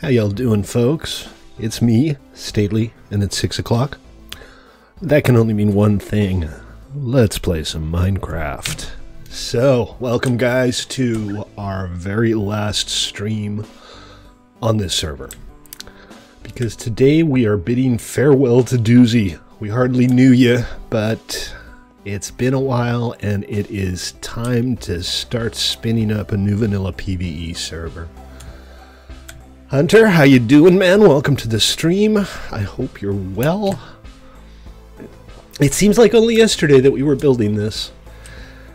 How y'all doing, folks? It's me, Stately, and it's 6 o'clock. That can only mean one thing. Let's play some Minecraft. So, welcome guys to our very last stream on this server. Because today we are bidding farewell to Doozy. We hardly knew you, but it's been a while and it is time to start spinning up a new vanilla PvE server. Hunter, how you doing, man? Welcome to the stream. I hope you're well. It seems like only yesterday that we were building this.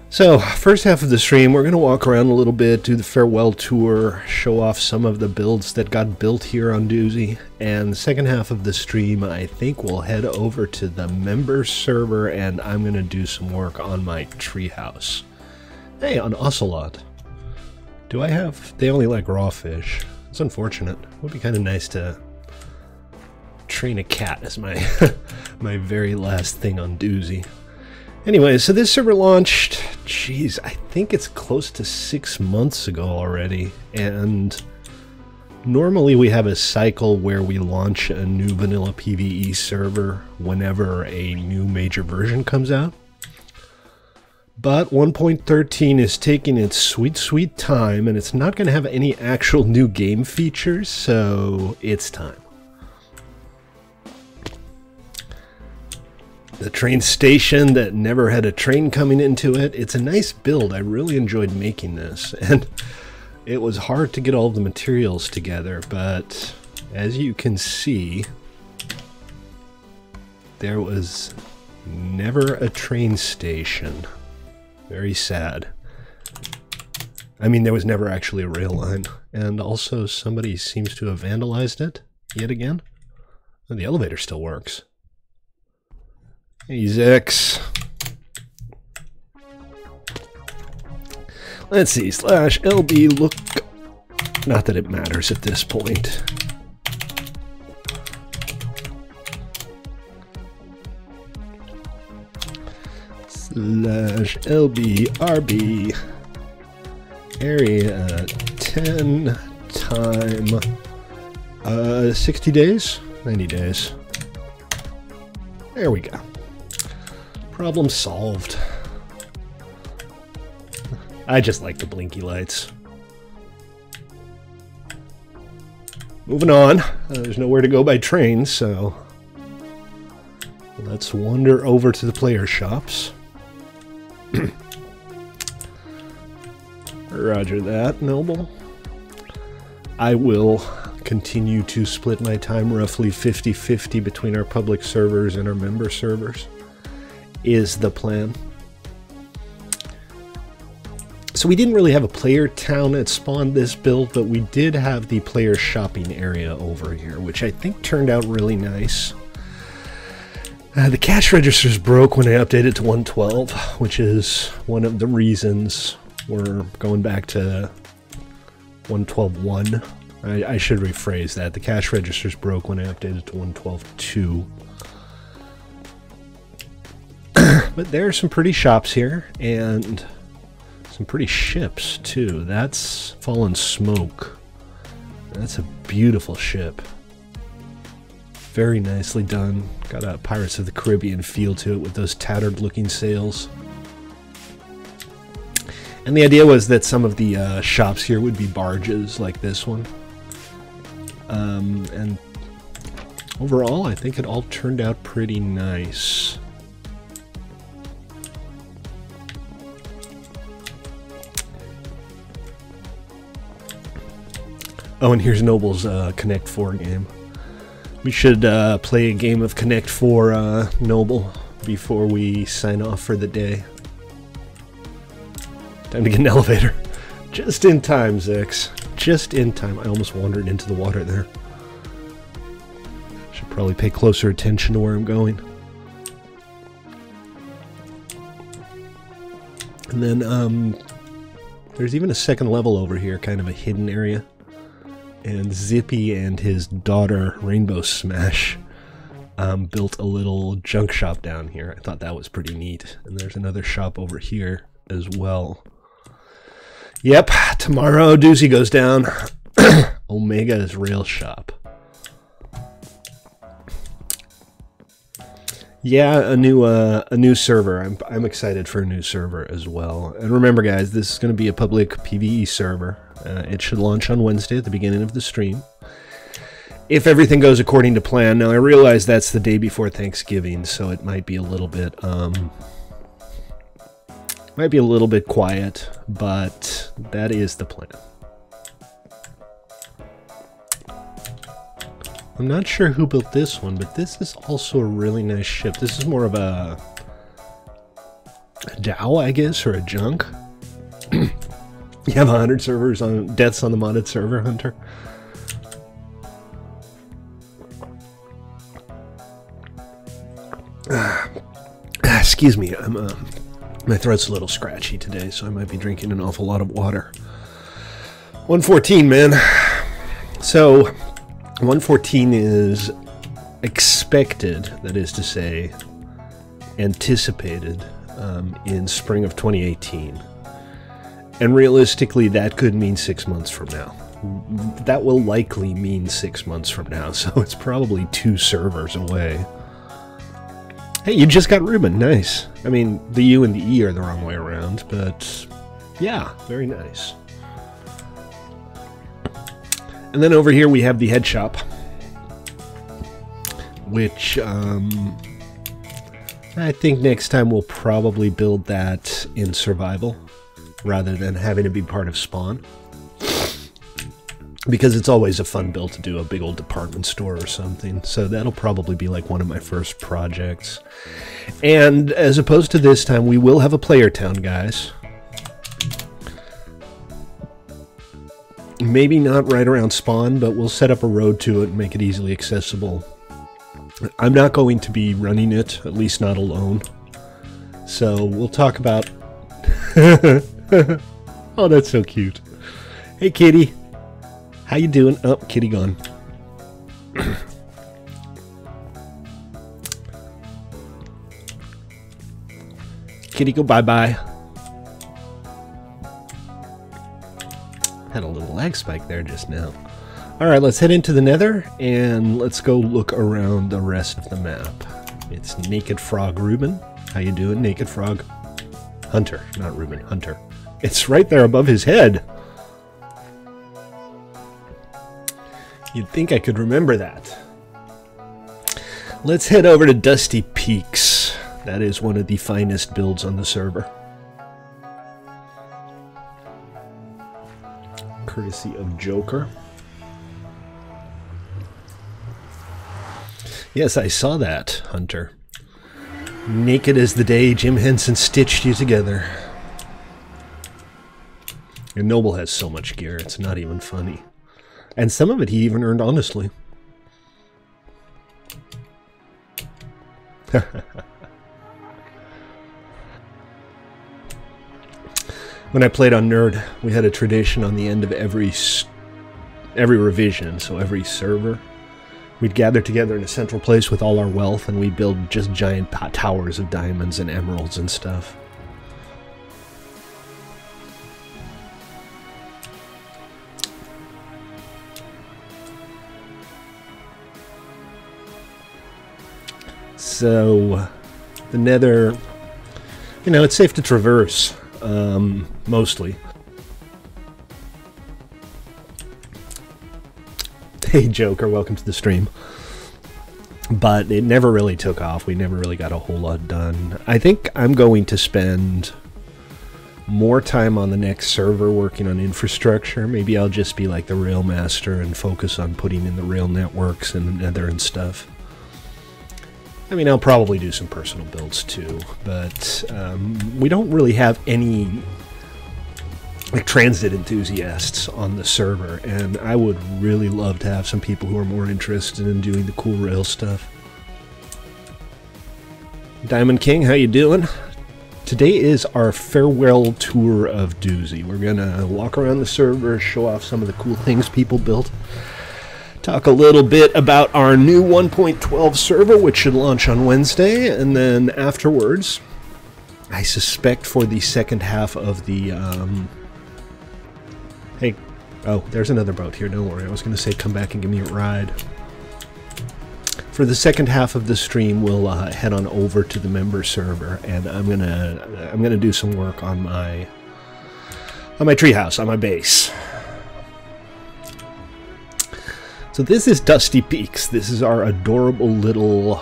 So, first half of the stream, we're going to walk around a little bit, do the farewell tour, show off some of the builds that got built here on Doozy. And the second half of the stream, I think we'll head over to the member server and I'm going to do some work on my treehouse. Hey, on Ocelot. Do I have... They only like raw fish. It's unfortunate. It would be kind of nice to train a cat as my my very last thing on Doozy. Anyway, so this server launched, geez, I think it's close to 6 months ago already. And normally we have a cycle where we launch a new vanilla PvE server whenever a new major version comes out. But 1.13 is taking its sweet, sweet time, and it's not going to have any actual new game features, so it's time. The train station that never had a train coming into it, it's a nice build. I really enjoyed making this, and it was hard to get all the materials together, but as you can see, there was never a train station. Very sad. I mean, there was never actually a rail line. And also, somebody seems to have vandalized it yet again. And the elevator still works. Hey, Zex. Let's see, /LB look. Not that it matters at this point. /LBRB area 10 time 60 days? 90 days. There we go. Problem solved. I just like the blinky lights. Moving on. There's nowhere to go by train, so let's wander over to the player shops. Roger that, Noble. I will continue to split my time roughly 50-50 between our public servers and our member servers, is the plan. So we didn't really have a player town that spawned this build, but we did have the player shopping area over here, which I think turned out really nice. The cash registers broke when I updated to 112, which is one of the reasons we're going back to 112.1. I should rephrase that. The cash registers broke when I updated to 112.2. But there are some pretty shops here, and some pretty ships, too. That's Fallen Smoke. That's a beautiful ship. Very nicely done. Got a Pirates of the Caribbean feel to it with those tattered looking sails. And the idea was that some of the shops here would be barges like this one. And overall, I think it all turned out pretty nice. Oh, and here's Noble's Connect 4 game. We should play a game of Connect 4, Noble, before we sign off for the day. Time to get an elevator. Just in time, Zex. Just in time. I almost wandered into the water there. Should probably pay closer attention to where I'm going. And then, there's even a second level over here, kind of a hidden area. And Zippy and his daughter, Rainbow Smash, built a little junk shop down here. I thought that was pretty neat. And there's another shop over here as well. Yep, tomorrow Doozy goes down. Omega's Rail Shop. Yeah, a new server. I'm excited for a new server as well. And remember, guys, this is going to be a public PvE server. It should launch on Wednesday at the beginning of the stream, if everything goes according to plan. Now, I realize that's the day before Thanksgiving, so it might be a little bit quiet, but that is the plan. I'm not sure who built this one, but this is also a really nice ship. This is more of a Dow, I guess, or a junk. You have 100 servers on deaths on the modded server, Hunter. Excuse me, my throat's a little scratchy today, so I might be drinking an awful lot of water. 114, man. So 114 is expected, that is to say, anticipated, in spring of 2018. And realistically, that could mean 6 months from now. That will likely mean 6 months from now, so it's probably 2 servers away. Hey, you just got Ruben. Nice. I mean, the U and the E are the wrong way around, but yeah, very nice. And then over here we have the head shop, which I think next time we'll probably build that in survival rather than having to be part of spawn, because it's always a fun build to do a big old department store or something. So that'll probably be like one of my first projects. And as opposed to this time, we will have a player town, guys. Maybe not right around spawn, but we'll set up a road to it and make it easily accessible. I'm not going to be running it, at least not alone. So we'll talk about... Oh, that's so cute. Hey, kitty. How you doing? Oh, kitty gone. Kitty, go bye-bye. Had a little lag spike there just now. Alright, let's head into the Nether, and let's go look around the rest of the map. It's Naked Frog Ruben. How you doing, Naked Frog? Hunter, not Ruben, Hunter. It's right there above his head. You'd think I could remember that. Let's head over to Dusty Peaks. That is one of the finest builds on the server. Courtesy of Joker. Yes, I saw that, Hunter. Naked as the day Jim Henson stitched you together. And Noble has so much gear, it's not even funny. And some of it he even earned honestly. When I played on Nerd, we had a tradition on the end of every revision, so every server. We'd gather together in a central place with all our wealth, and we'd build just giant towers of diamonds and emeralds and stuff. So, the Nether, you know, it's safe to traverse, mostly. Hey Joker, welcome to the stream. But it never really took off. We never really got a whole lot done. I think I'm going to spend more time on the next server working on infrastructure. Maybe I'll just be like the rail master and focus on putting in the rail networks and the Nether and stuff. I mean, I'll probably do some personal builds too, but we don't really have any like transit enthusiasts on the server, and I would really love to have some people who are more interested in doing the cool rail stuff. Diamond King, how you doing? Today is our farewell tour of Doozy. We're gonna walk around the server, show off some of the cool things people built, talk a little bit about our new 1.12 server, which should launch on Wednesday, and then afterwards, I suspect for the second half of the, hey, Oh, there's another boat here, don't worry. I was going to say come back and give me a ride. For the second half of the stream, we'll head on over to the member server, and I'm gonna do some work on my treehouse, on my base. So this is Dusty Peaks. This is our adorable little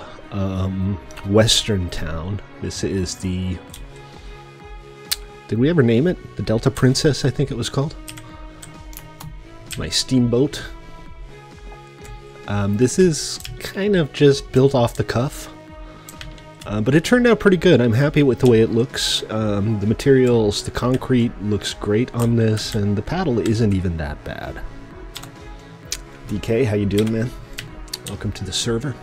western town. This is the... Did we ever name it? The Delta Princess, I think it was called. My steamboat. This is kind of just built off the cuff, but it turned out pretty good. I'm happy with the way it looks. The materials, the concrete looks great on this, and the paddle isn't even that bad. DK, how you doing, man? Welcome to the server.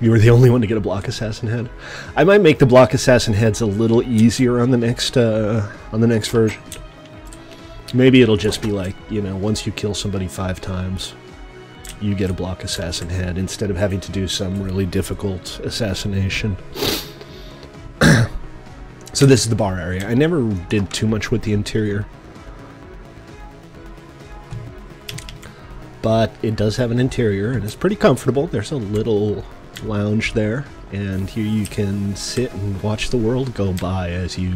You were the only one to get a block assassin head. I might make the block assassin heads a little easier on the next version. Maybe it'll just be like, you know, once you kill somebody 5 times, you get a block assassin head instead of having to do some really difficult assassination. So this is the bar area. I never did too much with the interior, but it does have an interior and it's pretty comfortable. There's a little lounge there, and here you can sit and watch the world go by as you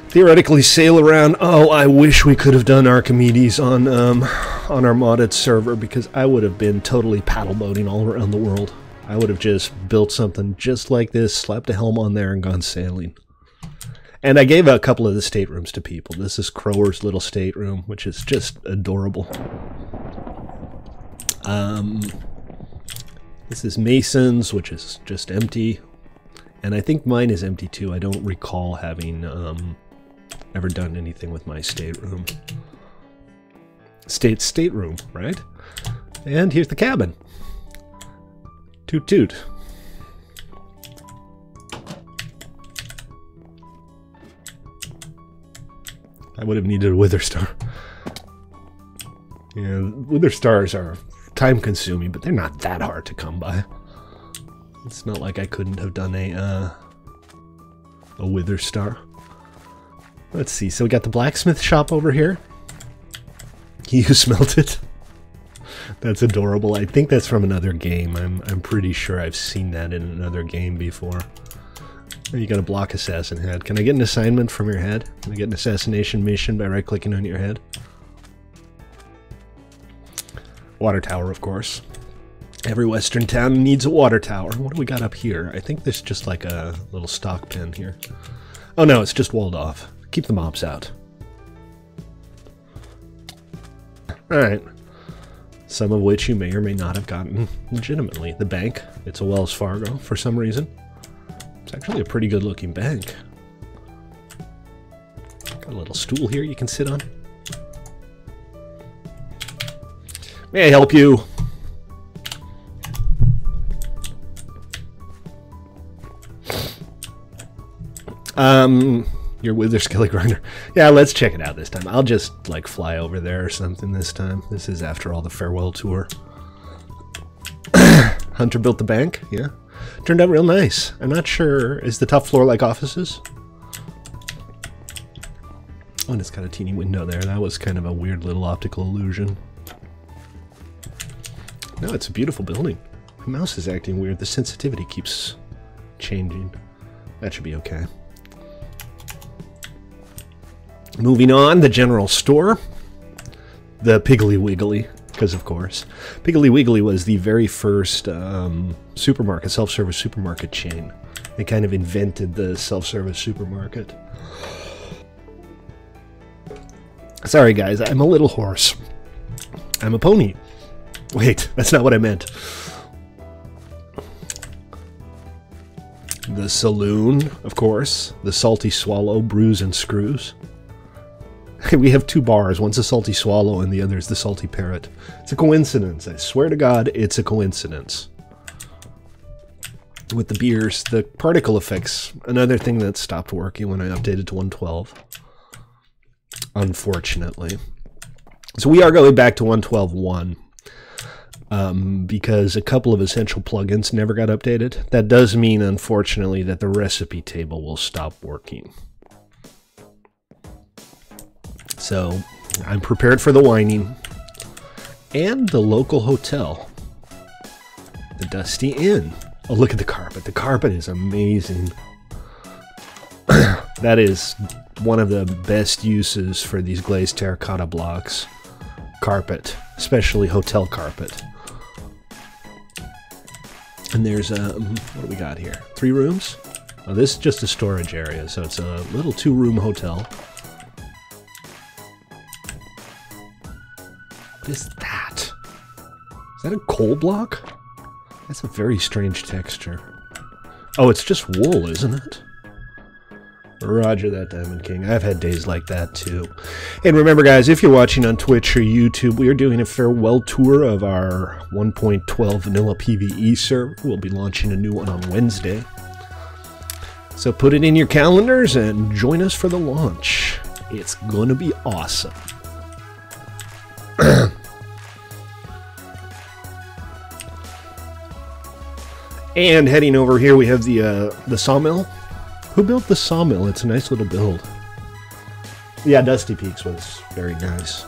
theoretically sail around. Oh, I wish we could have done Archimedes on our modded server, because I would have been totally paddle boating all around the world. I would have just built something just like this, slapped a helm on there, and gone sailing. And I gave a couple of the staterooms to people. This is Crower's little stateroom, which is just adorable. This is Mason's, which is just empty. And I think mine is empty too. I don't recall having ever done anything with my stateroom. Stateroom, right? And here's the cabin. Toot toot. I would have needed a wither star. Yeah, wither stars are time consuming, but they're not that hard to come by. It's not like I couldn't have done a wither star. Let's see, so we got the blacksmith shop over here. He who smelt it. That's adorable. I think that's from another game. I'm pretty sure I've seen that in another game before. You got a block assassin head. Can I get an assignment from your head? Can I get an assassination mission by right-clicking on your head? Water tower, of course. Every western town needs a water tower. What do we got up here? I think there's just like a little stock pen here. Oh no, it's just walled off. Keep the mobs out. Alright. Some of which you may or may not have gotten legitimately. The bank. It's a Wells Fargo for some reason. It's actually a pretty good looking bank. Got a little stool here you can sit on. May I help you? You're with their Skelly Grinder. Yeah, let's check it out this time. I'll just, like, fly over there or something this time. This is, after all, the farewell tour. Hunter built the bank, yeah. Turned out real nice. I'm not sure, is the top floor like offices? Oh, and it's got a teeny window there. That was kind of a weird little optical illusion. No, it's a beautiful building. My mouse is acting weird. The sensitivity keeps changing. That should be okay. Moving on, the general store. The Piggly Wiggly, because of course. Piggly Wiggly was the very first supermarket, self-service supermarket chain. They kind of invented the self-service supermarket. Sorry guys, I'm a little hoarse. I'm a pony. Wait, that's not what I meant. The saloon, of course. The Salty Swallow, Brews and Screws. We have 2 bars. One's a Salty Swallow and the other is the Salty Parrot. It's a coincidence. I swear to God, it's a coincidence. With the beers, the particle effects, another thing that stopped working when I updated to 112. Unfortunately. So we are going back to 112.1. Because a couple of essential plugins never got updated. That does mean, unfortunately, that the recipe table will stop working. So I'm prepared for the whining. And the local hotel. The Dusty Inn. Oh, look at the carpet. The carpet is amazing. That is one of the best uses for these glazed terracotta blocks. Carpet. Especially hotel carpet. And there's what do we got here? 3 rooms? Oh, this is just a storage area, so it's a little 2-room hotel. What is that? Is that a coal block? That's a very strange texture. Oh, it's just wool, isn't it? Roger that, Diamond King. I've had days like that, too. And remember, guys, if you're watching on Twitch or YouTube, we are doing a farewell tour of our 1.12 vanilla PvE server. We'll be launching a new one on Wednesday. So put it in your calendars and join us for the launch. It's going to be awesome. And heading over here, we have the sawmill. Who built the sawmill? It's a nice little build. Yeah, Dusty Peaks was very nice.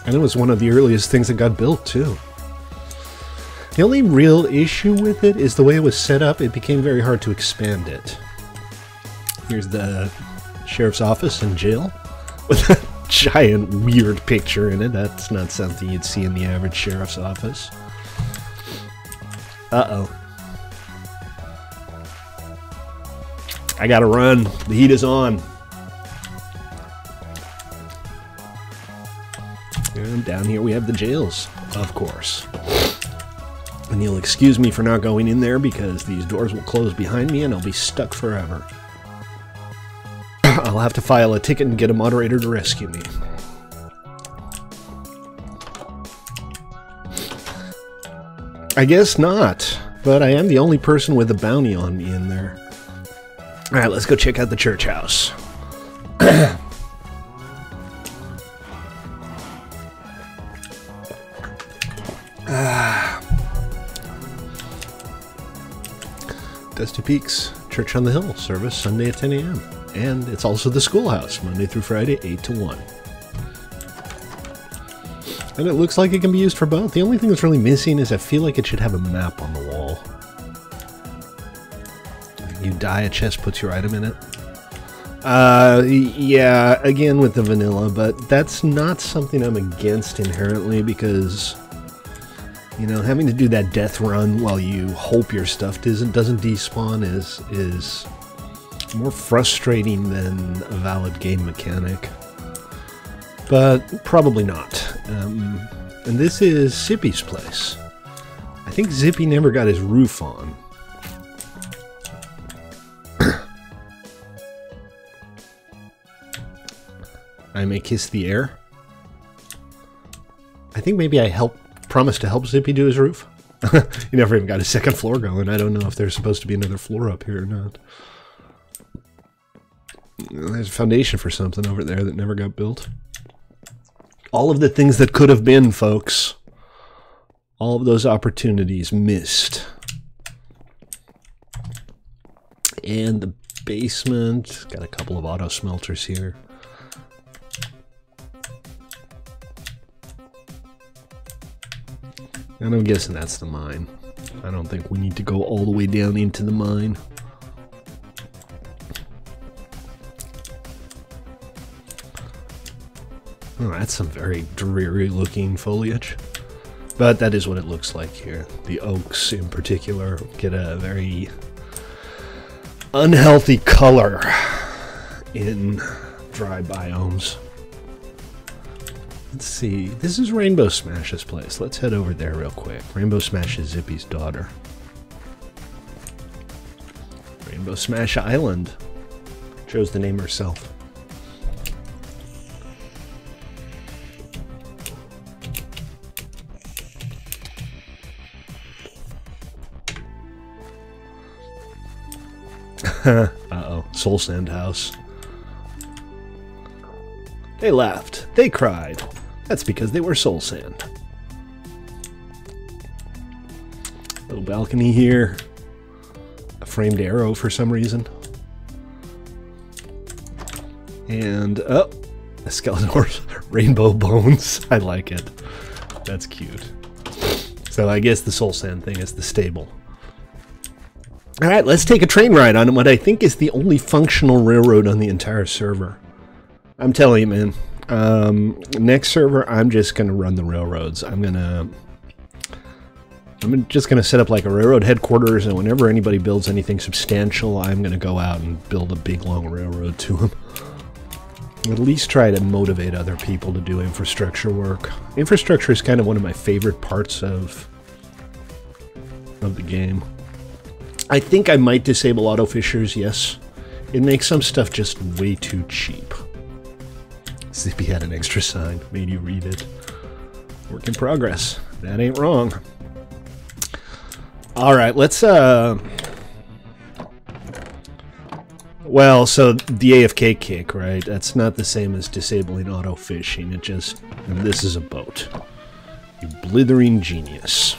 And it was one of the earliest things that got built, too. The only real issue with it is the way it was set up. It became very hard to expand it. Here's the sheriff's office and jail with a giant weird picture in it. That's not something you'd see in the average sheriff's office. Uh-oh. I gotta run. The heat is on. And down here we have the jails, of course. And you'll excuse me for not going in there because these doors will close behind me and I'll be stuck forever. I'll have to file a ticket and get a moderator to rescue me. I guess not, but I am the only person with a bounty on me in there. Alright, let's go check out the church house. Dusty Peaks, Church on the Hill, service Sunday at 10 a.m. And it's also the schoolhouse, Monday through Friday, 8 to 1. And it looks like it can be used for both. The only thing that's really missing is I feel like it should have a map on the wall. You die, a chest puts your item in it. Yeah, again with the vanilla, but that's not something I'm against inherently because, you know, having to do that death run while you hope your stuff doesn't despawn is more frustrating than a valid game mechanic. But probably not. And this is Zippy's place. I think Zippy never got his roof on. I may kiss the air. I think maybe I promised to help Zippy do his roof. He never even got his second floor going. I don't know if there's supposed to be another floor up here or not. There's a foundation for something over there that never got built. All of the things that could have been, folks. All of those opportunities missed. And the basement. Got a couple of auto smelters here. And I'm guessing that's the mine. I don't think we need to go all the way down into the mine. Oh, that's some very dreary looking foliage. But that is what it looks like here. The oaks in particular get a very unhealthy color in dry biomes. Let's see. This is Rainbow Smash's place. Let's head over there real quick. Rainbow Smash is Zippy's daughter. Rainbow Smash Island. Chose the name herself. Uh-oh. Soul Sand House. They laughed. They cried. That's because they were soul sand. balcony here. A framed arrow for some reason. And, oh, a skeleton horse. Rainbow bones. I like it. That's cute. So I guess the soul sand thing is the stable. Alright, let's take a train ride on what I think is the only functional railroad on the entire server. I'm telling you, man. Next server, I'm just going to run the railroads. I'm just going to set up like a railroad headquarters, and whenever anybody builds anything substantial, I'm going to go out and build a big, long railroad to them. At least try to motivate other people to do infrastructure work. Infrastructure is kind of one of my favorite parts of the game. I think I might disable auto fishers, yes. It makes some stuff just way too cheap. Zippy had an extra sign, made you read it. Work in progress. That ain't wrong. Alright, let's, well, so the AFK kick, right? That's not the same as disabling auto fishing. It just, this is a boat. You blithering genius.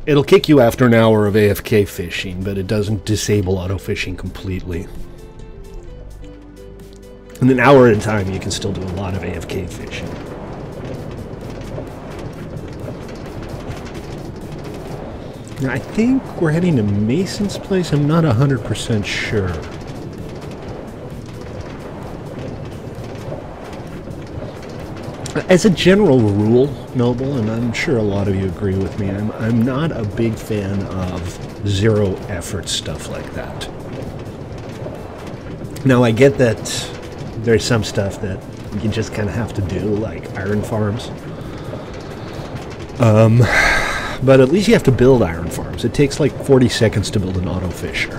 It'll kick you after an hour of AFK fishing, but it doesn't disable auto fishing completely. In an hour at a time, you can still do a lot of AFK fishing. Now, I think we're heading to Mason's place. I'm not 100% sure. As a general rule, Noble, and I'm sure a lot of you agree with me, I'm not a big fan of zero effort stuff like that. Now, I get that there's some stuff that you just kind of have to do, like iron farms. But at least you have to build iron farms. It takes like 40 seconds to build an auto fisher.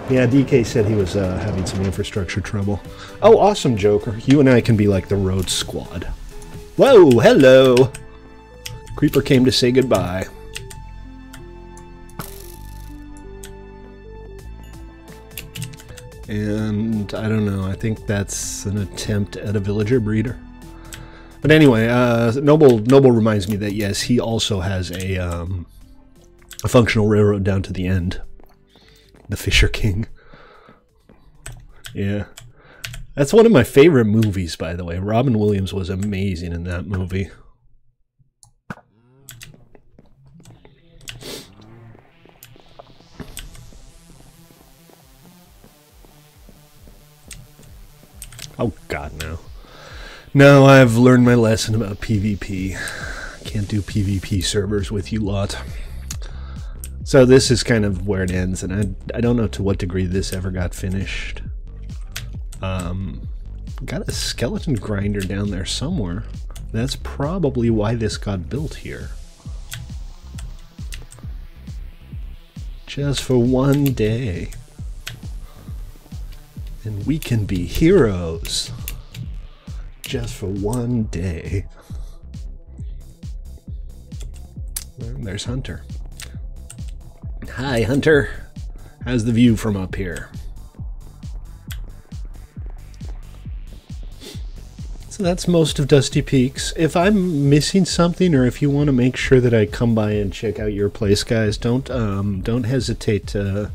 Yeah, DK said he was having some infrastructure trouble. Oh, awesome, Joker. You and I can be like the road squad. Whoa, hello! Creeper came to say goodbye. And I don't know, I think that's an attempt at a villager breeder. But anyway, Noble reminds me that yes, he also has a functional railroad down to the end. The Fisher King. Yeah. That's one of my favorite movies, by the way. Robin Williams was amazing in that movie. Oh god, no. No, I've learned my lesson about PvP. Can't do PvP servers with you lot. So this is kind of where it ends, and I don't know to what degree this ever got finished. Got a skeleton grinder down there somewhere. That's probably why this got built here. Just for one day. And we can be heroes. Just for one day. And there's Hunter. Hi, Hunter. How's the view from up here? So that's most of Dusty Peaks. If I'm missing something, or if you want to make sure that I come by and check out your place, guys, don't hesitate to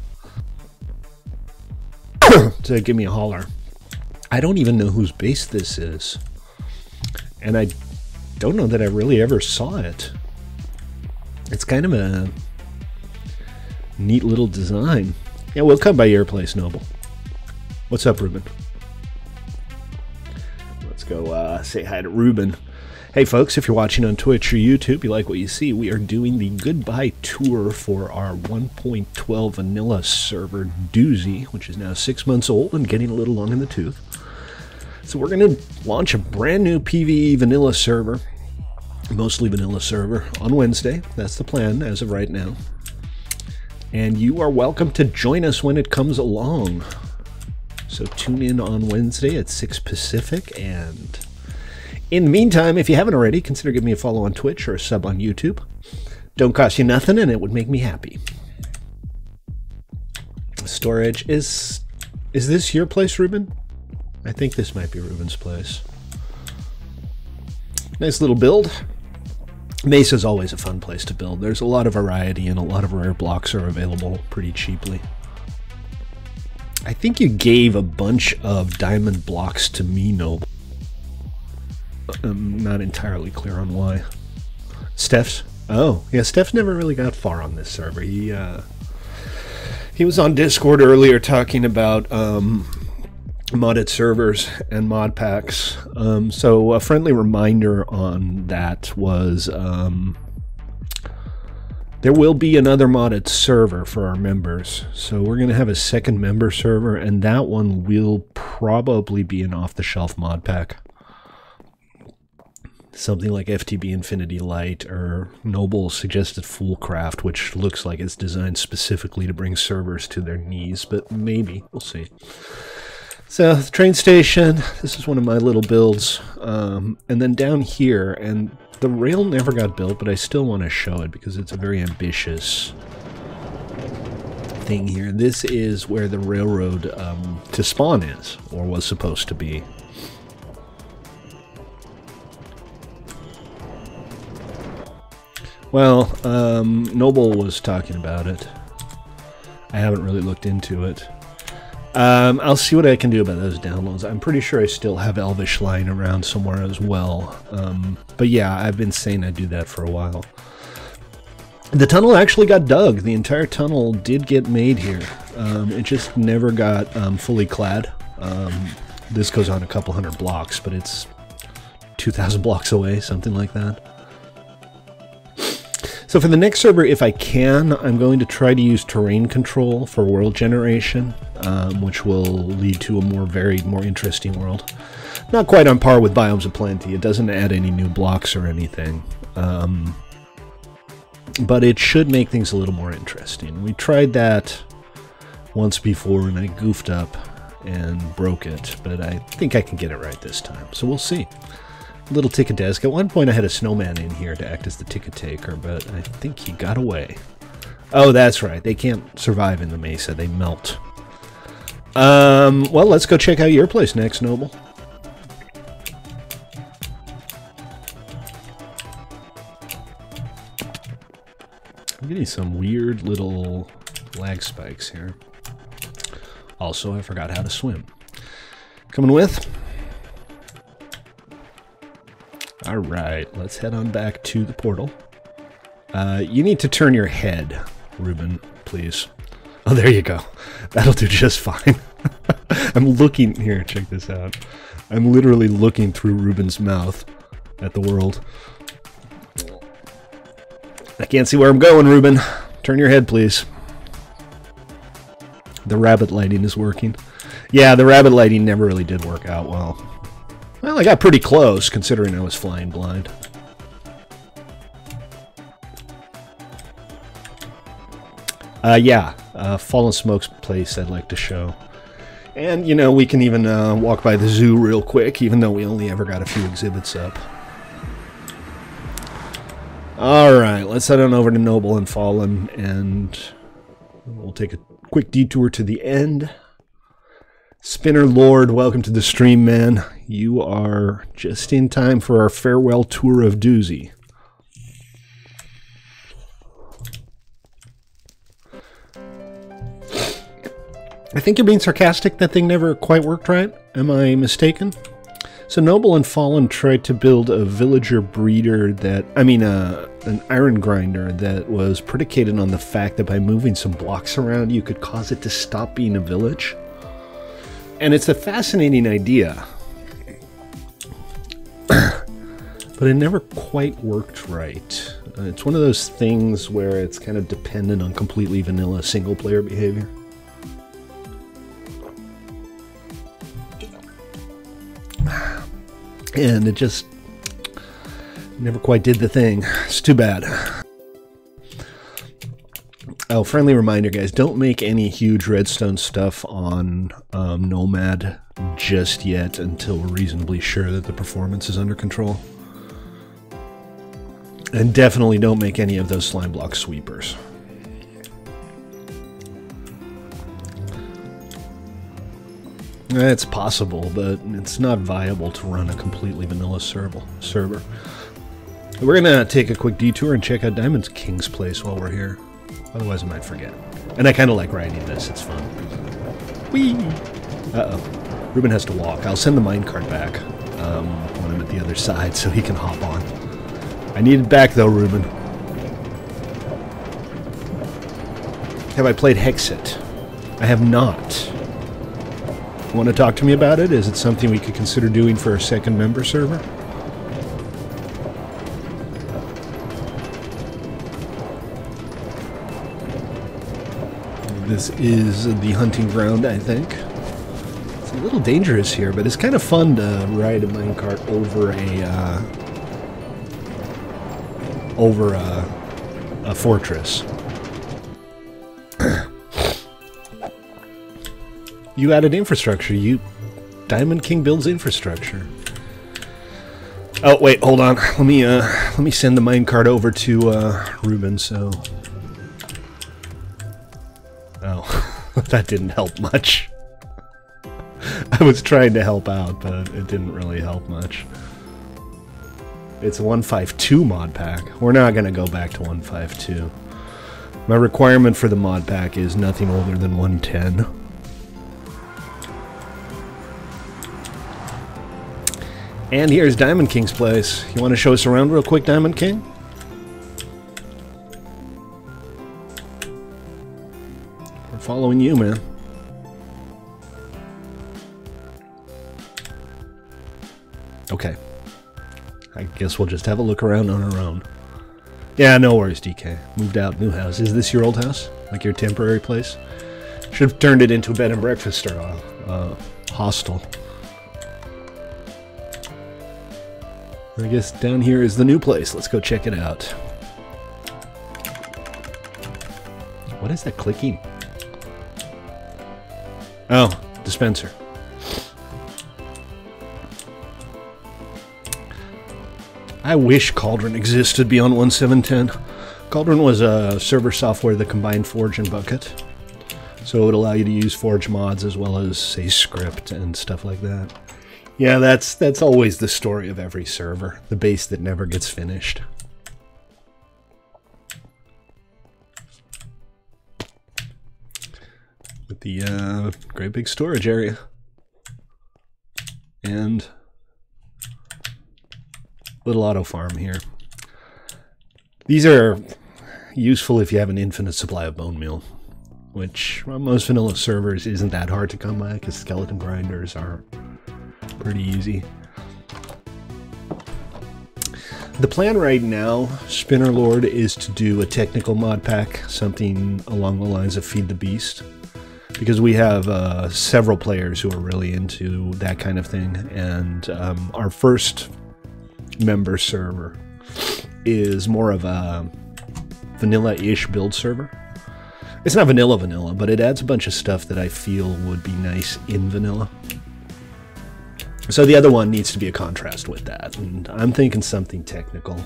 to give me a holler. I don't even know whose base this is, and I don't know that I really ever saw it. It's kind of a neat little design. Yeah, we'll come by your place, Noble. What's up, Ruben? Let's go say hi to Ruben. Hey, folks, if you're watching on Twitch or YouTube, you like what you see, we are doing the goodbye tour for our 1.12 vanilla server, Doozy, which is now 6 months old and getting a little long in the tooth. So we're going to launch a brand new PvE vanilla server, mostly vanilla server, on Wednesday. That's the plan as of right now. And you are welcome to join us when it comes along. So tune in on Wednesday at 6 Pacific. And in the meantime, if you haven't already, consider giving me a follow on Twitch or a sub on YouTube. Don't cost you nothing, and it would make me happy. Storage is this your place, Ruben? I think this might be Ruben's place. Nice little build. Mesa's always a fun place to build. There's a lot of variety and a lot of rare blocks are available pretty cheaply. I think you gave a bunch of diamond blocks to me, Noble. I'm not entirely clear on why. Steph's? Oh, yeah, Steph's never really got far on this server. He was on Discord earlier talking about modded servers and mod packs. So a friendly reminder on that was there will be another modded server for our members. So we're going to have a second member server, and that one will probably be an off-the-shelf mod pack. Something like FTB Infinity Light or Noble suggested Foolcraft, which looks like it's designed specifically to bring servers to their knees, but maybe. We'll see. So, the train station, this is one of my little builds. And then down here, and the rail never got built, but I still want to show it because it's a very ambitious thing here. This is where the railroad to spawn is, or was supposed to be. Well, Noble was talking about it. I haven't really looked into it. I'll see what I can do about those downloads. I'm pretty sure I still have Elvish lying around somewhere as well. But yeah, I've been saying I'd do that for a while. The tunnel actually got dug. The entire tunnel did get made here. It just never got fully clad. This goes on a couple hundred blocks, but it's 2,000 blocks away, something like that. So for the next server, if I can, I'm going to try to use terrain control for world generation, which will lead to a more varied, more interesting world. Not quite on par with Biomes of Plenty. It doesn't add any new blocks or anything. But it should make things a little more interesting. We tried that once before and I goofed up and broke it, but I think I can get it right this time. So we'll see. Little ticket desk. At one point I had a snowman in here to act as the ticket taker, but I think he got away. Oh, that's right. They can't survive in the mesa. They melt. Well, let's go check out your place next, Noble. I'm getting some weird little lag spikes here. Also, I forgot how to swim. Coming with? Alright, let's head on back to the portal. You need to turn your head, Ruben, please. Oh, there you go. That'll do just fine. I'm looking... Here, check this out. I'm literally looking through Ruben's mouth at the world. I can't see where I'm going, Ruben. Turn your head, please. The rabbit lighting is working. Yeah, the rabbit lighting never really did work out well. Well, I got pretty close, considering I was flying blind. Yeah, Fallen Smoke's place I'd like to show. And, you know, we can even walk by the zoo real quick, even though we only ever got a few exhibits up. Alright, let's head on over to Noble and Fallen, and we'll take a quick detour to the end. Spinner Lord, welcome to the stream, man. You are just in time for our farewell tour of Doozy. I think you're being sarcastic. That thing never quite worked right. Am I mistaken? So Noble and Fallen tried to build a villager breeder that, an iron grinder that was predicated on the fact that by moving some blocks around, you could cause it to stop being a village. And it's a fascinating idea. But it never quite worked right. It's one of those things where it's kind of dependent on completely vanilla single-player behavior. And it just never quite did the thing. It's too bad. Oh, friendly reminder, guys, don't make any huge redstone stuff on Nomad just yet until we're reasonably sure that the performance is under control. And definitely don't make any of those slime block sweepers. It's possible, but it's not viable to run a completely vanilla server. We're gonna take a quick detour and check out Diamond King's place while we're here. Otherwise I might forget. And I kind of like riding this, it's fun. Whee! Uh-oh. Ruben has to walk. I'll send the minecart back when I'm at the other side so he can hop on. I need it back though, Ruben. Have I played Hexit? I have not. Want to talk to me about it? Is it something we could consider doing for a second member server? This is the hunting ground, I think. It's a little dangerous here, but it's kind of fun to ride a minecart over a fortress. You added infrastructure. Diamond King builds infrastructure. Oh wait, hold on. Let me send the minecart over to Ruben. So, oh, that didn't help much. I was trying to help out, but it didn't really help much. It's a 152 mod pack. We're not gonna go back to 152. My requirement for the mod pack is nothing older than 110. And here's Diamond King's place. You want to show us around real quick, Diamond King? We're following you, man. Okay. I guess we'll just have a look around on our own. Yeah, no worries, DK. Moved out, new house. Is this your old house? Like your temporary place? Should have turned it into a bed and breakfast or a hostel. I guess down here is the new place. Let's go check it out. What is that clicking? Oh, dispenser. I wish Cauldron existed beyond 1.7.10. Cauldron was a server software that combined Forge and Bucket. So it would allow you to use Forge mods as well as, say, script and stuff like that. Yeah, that's always the story of every server. The base that never gets finished. With the great big storage area. And little auto farm here. These are useful if you have an infinite supply of bone meal, which on most vanilla servers isn't that hard to come by because skeleton grinders are pretty easy. The plan right now, Spinner Lord, is to do a technical mod pack, something along the lines of Feed the Beast, because we have several players who are really into that kind of thing, and our first member server is more of a vanilla-ish build server. It's not vanilla, but it adds a bunch of stuff that I feel would be nice in vanilla. So the other one needs to be a contrast with that, and I'm thinking something technical.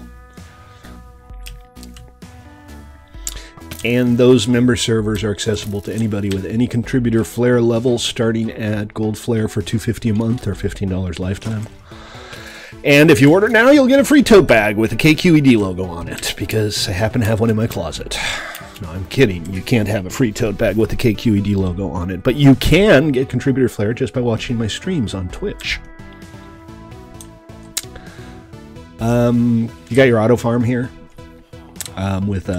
And those member servers are accessible to anybody with any contributor flare level, starting at gold flare for $2.50 a month or $15 lifetime. And if you order now, you'll get a free tote bag with a KQED logo on it, because I happen to have one in my closet. No, I'm kidding. You can't have a free tote bag with a KQED logo on it, but you can get contributor flare just by watching my streams on Twitch. You got your auto farm here, with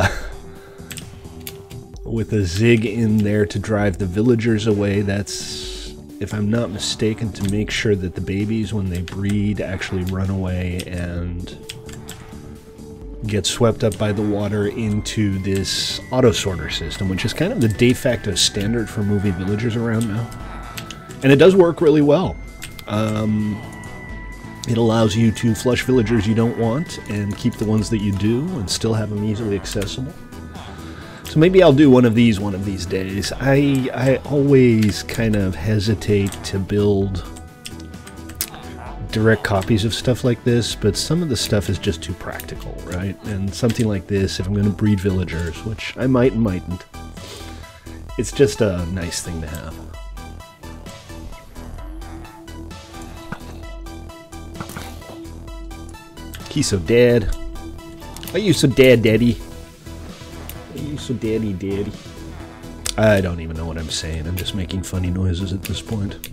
a zig in there to drive the villagers away. That's, if I'm not mistaken, to make sure that the babies, when they breed, actually run away and get swept up by the water into this auto sorter system, which is kind of the de facto standard for moving villagers around now. And it does work really well. It allows you to flush villagers you don't want and keep the ones that you do and still have them easily accessible. So maybe I'll do one of these days. I always kind of hesitate to build direct copies of stuff like this, but some of the stuff is just too practical, right? And something like this, if I'm going to breed villagers, which I might and mightn't, it's just a nice thing to have. He's so dead. Are you so dead, daddy? Are you so daddy, daddy? I don't even know what I'm saying. I'm just making funny noises at this point.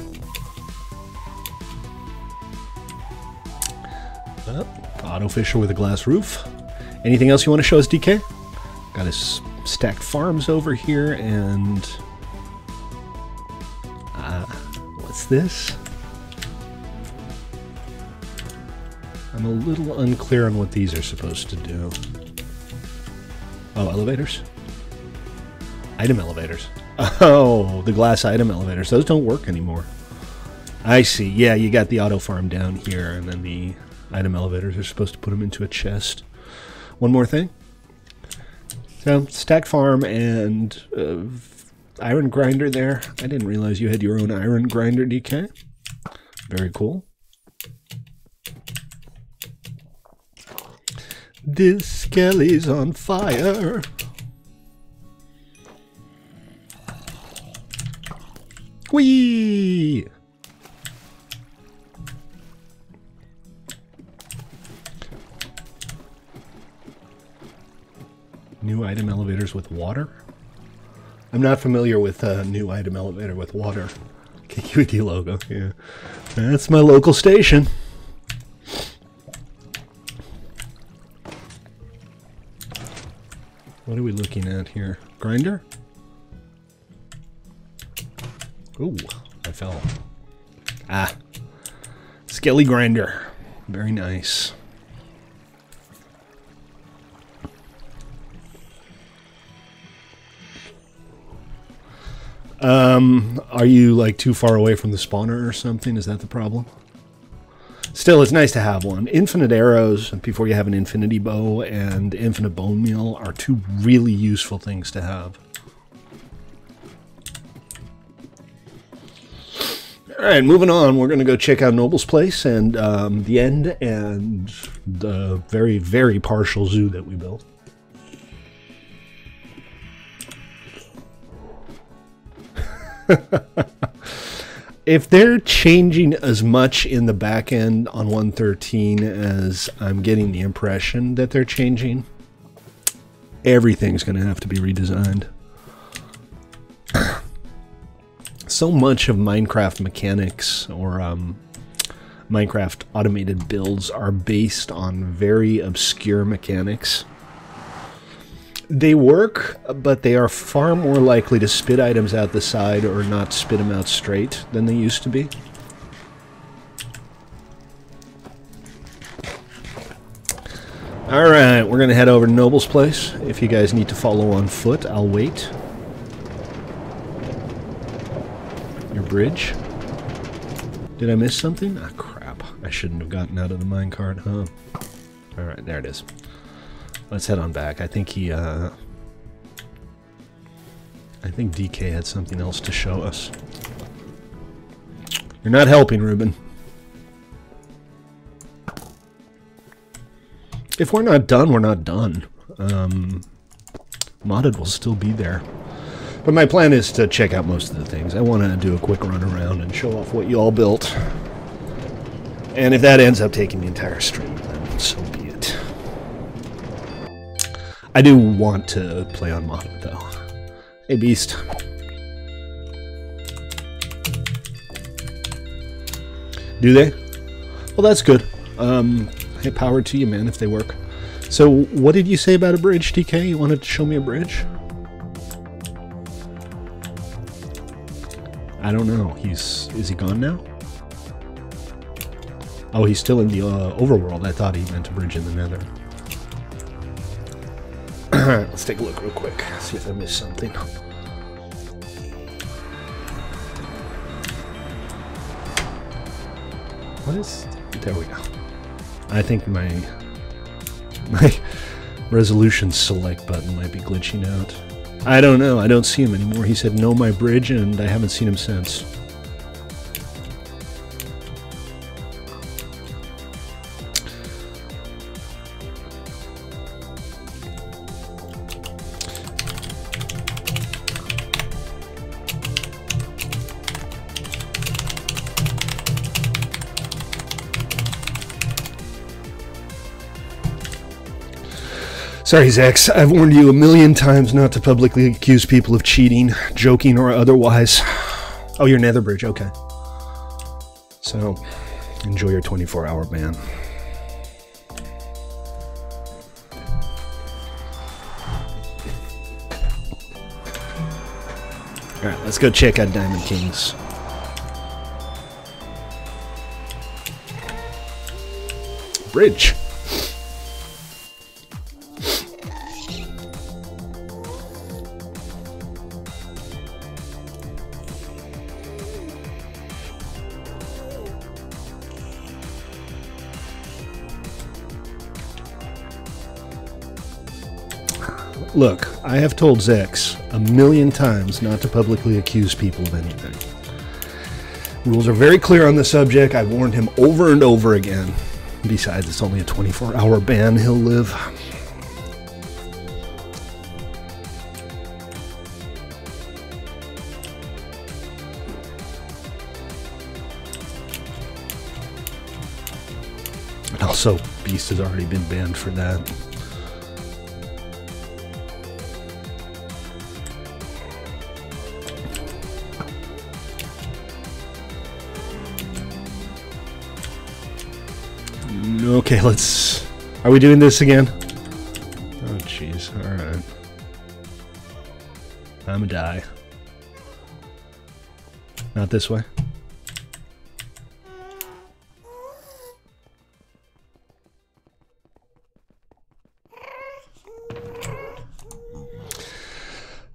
Auto fisher with a glass roof. Anything else you want to show us, DK? Got his stacked farms over here, and what's this? I'm a little unclear on what these are supposed to do. Oh, elevators? Item elevators. Oh, the glass item elevators. Those don't work anymore. I see. Yeah, you got the auto farm down here, and then the item elevators are supposed to put them into a chest. One more thing. So, stack farm and iron grinder there. I didn't realize you had your own iron grinder, DK. Very cool. This Skelly's on fire. Whee! New item elevators with water? I'm not familiar with a new item elevator with water. KQED logo, yeah. That's my local station. What are we looking at here? Grinder? Ooh, I fell. Ah. Skelly grinder. Very nice. Are you like too far away from the spawner or something? Is that the problem? Still, it's nice to have one. Infinite arrows before you have an infinity bow and infinite bone meal are two really useful things to have. Alright, moving on. We're going to go check out Noble's place and the end and the very, very partial zoo that we built. If they're changing as much in the back end on 1.13 as I'm getting the impression that they're changing, everything's going to have to be redesigned. So much of Minecraft mechanics or Minecraft automated builds are based on very obscure mechanics. They work, but they are far more likely to spit items out the side or not spit them out straight than they used to be. Alright, we're going to head over to Noble's place. If you guys need to follow on foot, I'll wait. Your bridge? Did I miss something? Ah, crap. I shouldn't have gotten out of the minecart, huh? Alright, there it is. Let's head on back. I think he, I think DK had something else to show us. You're not helping, Ruben. If we're not done, we're not done. Modded will still be there. But my plan is to check out most of the things. I want to do a quick run around and show off what you all built. And if that ends up taking the entire stream, then so be it. I do want to play on modded, though. Hey, Beast. Do they? Well, that's good. Hey, power to you, man, if they work. So, what did you say about a bridge, DK? You wanted to show me a bridge? I don't know. Is he gone now? Oh, he's still in the overworld. I thought he meant a bridge in the nether. Alright, let's take a look real quick. See if I missed something. What is... There we go. I think my resolution select button might be glitching out. I don't know. I don't see him anymore. He said, "No, my bridge," and I haven't seen him since. Sorry, Zex. I've warned you a million times not to publicly accuse people of cheating, joking, or otherwise. Oh, you're Netherbridge. Okay. So, enjoy your 24-hour ban. Alright, let's go check out Diamond Kings. Bridge. Look, I have told Zex a million times not to publicly accuse people of anything. Rules are very clear on the subject. I've warned him over and over again. Besides, it's only a 24-hour ban. He'll live. And also, Beast has already been banned for that. Okay, let's... Are we doing this again? Oh, jeez. Alright. I'ma die. Not this way.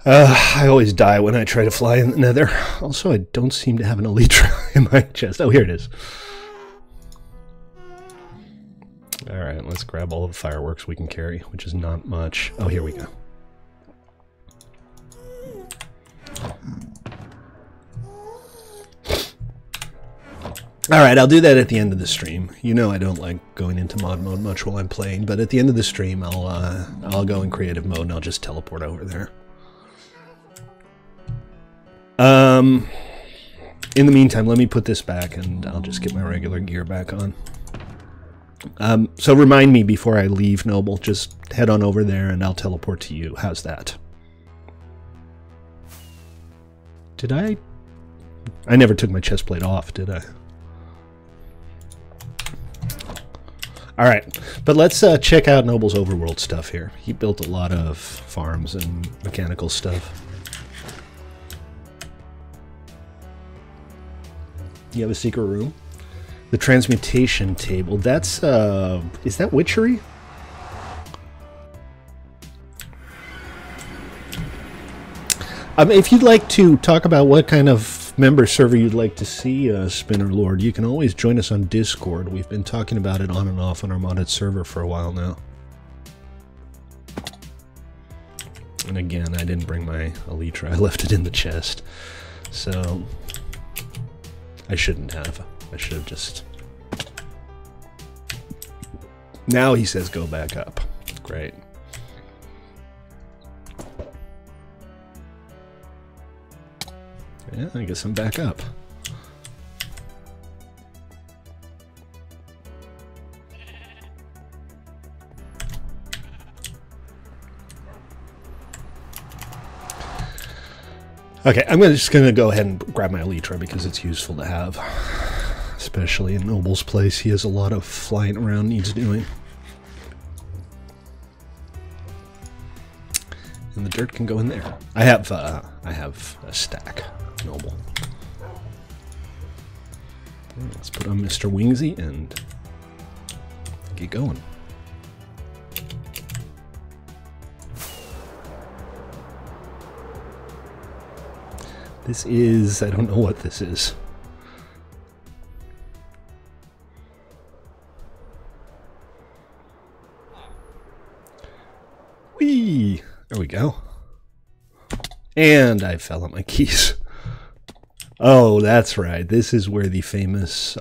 I always die when I try to fly in the nether. Also, I don't seem to have an elytra in my chest. Oh, here it is. Alright, let's grab all of the fireworks we can carry, which is not much. Oh, here we go. Alright, I'll do that at the end of the stream. You know I don't like going into mod mode much while I'm playing, but at the end of the stream I'll go in creative mode and I'll just teleport over there. In the meantime, let me put this back and I'll just get my regular gear back on. So remind me before I leave, Noble. Just head on over there and I'll teleport to you. How's that? Did I? I never took my chest plate off, did I? Alright, but let's check out Noble's overworld stuff here. He built a lot of farms and mechanical stuff. You have a secret room? The transmutation table. That's, is that witchery? If you'd like to talk about what kind of member server you'd like to see, Spinner Lord, you can always join us on Discord. We've been talking about it on and off on our modded server for a while now. And again, I didn't bring my elytra. I left it in the chest. So, I shouldn't have. I should have just... Now he says go back up. Great. Yeah, I guess I'm back up. Okay, I'm just going to go ahead and grab my elytra because it's useful to have. Especially in Noble's place, he has a lot of flying around needs doing. And the dirt can go in there. I have a stack, Noble. Let's put on Mr. Wingsy and get going. This is, I don't know what this is. Whee! There we go. And I fell on my keys. Oh, that's right. This is where the famous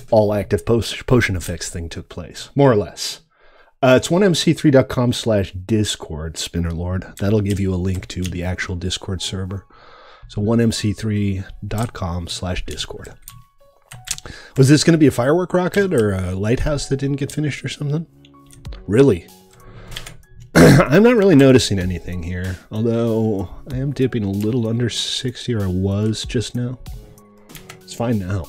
all-active potion effects thing took place. More or less. It's 1mc3.com/discord, Spinnerlord. That'll give you a link to the actual Discord server. So 1mc3.com/discord. Was this going to be a firework rocket or a lighthouse that didn't get finished or something? Really? I'm not really noticing anything here, although I am dipping a little under 60, or I was just now. It's fine now.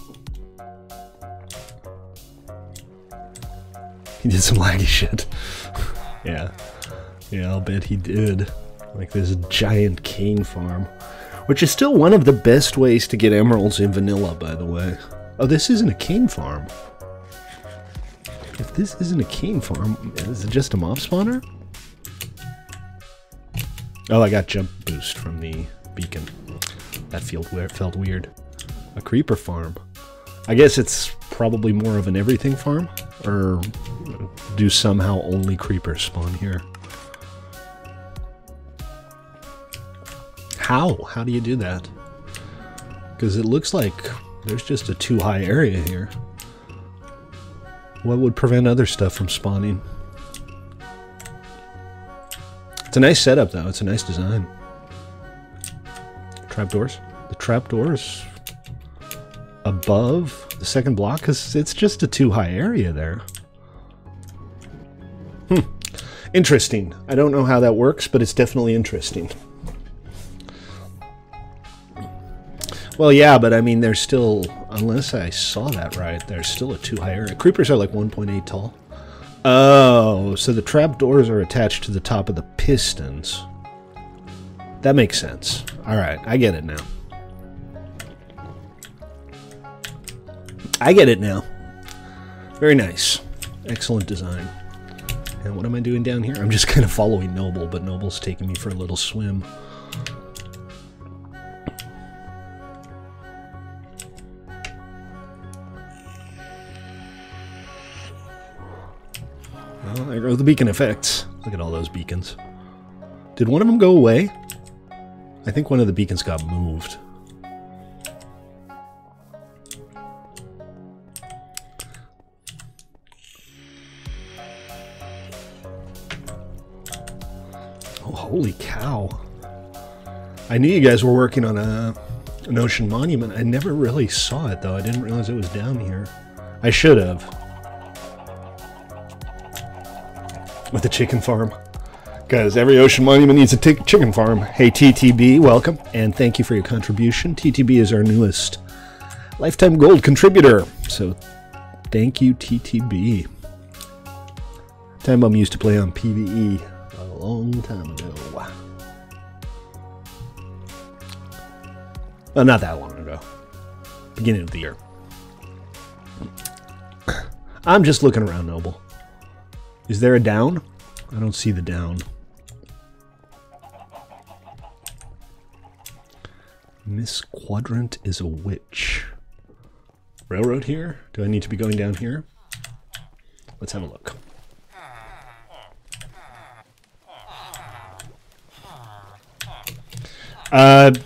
He did some laggy shit. Yeah. Yeah, I'll bet he did. Like this giant cane farm. Which is still one of the best ways to get emeralds in vanilla, by the way. Oh, this isn't a cane farm. If this isn't a cane farm, is it just a mob spawner? Oh, I got jump boost from the beacon. That felt weird. A creeper farm. I guess it's probably more of an everything farm. Or do somehow only creepers spawn here? How? How do you do that? Because it looks like there's just a too high area here. What would prevent other stuff from spawning? It's a nice setup, though. It's a nice design. Trapdoors. The trapdoors above the second block, because it's just a too high area there. Interesting. I don't know how that works, but it's definitely interesting. Well, yeah, but I mean, there's still, unless I saw that right, there's still a too high area. Creepers are like 1.8 tall. Oh, so the trapdoors are attached to the top of the pistons. That makes sense. Alright, I get it now. I get it now. Very nice. Excellent design. And what am I doing down here? I'm just kind of following Noble, but Noble's taking me for a little swim. Well, there go the beacon effects. Look at all those beacons. Did one of them go away? I think one of the beacons got moved. Oh, holy cow. I knew you guys were working on an ocean monument. I never really saw it, though. I didn't realize it was down here. I should have. With the chicken farm. Because every ocean monument needs a chicken farm. Hey, TTB, welcome. And thank you for your contribution. TTB is our newest Lifetime Gold contributor. So, thank you, TTB. Time Bomb used to play on PvE a long time ago. Well, not that long ago. Beginning of the year. I'm just looking around, Noble. Is there a down? I don't see the down. Miss Quadrant is a witch. Railroad here? Do I need to be going down here? Let's have a look.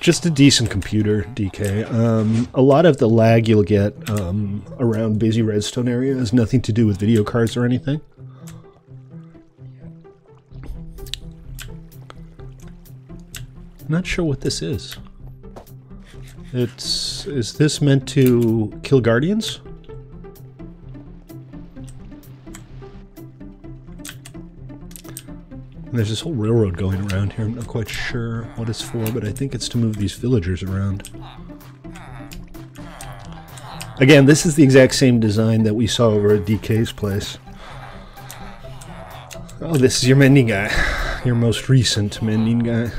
Just a decent computer, DK. A lot of the lag you'll get around busy redstone area has nothing to do with video cards or anything. Not sure what this is. Is this meant to kill guardians? And there's this whole railroad going around here. I'm not quite sure what it's for, but I think it's to move these villagers around. Again, this is the exact same design that we saw over at DK's place. Oh, this is your mending guy. Your most recent mending guy.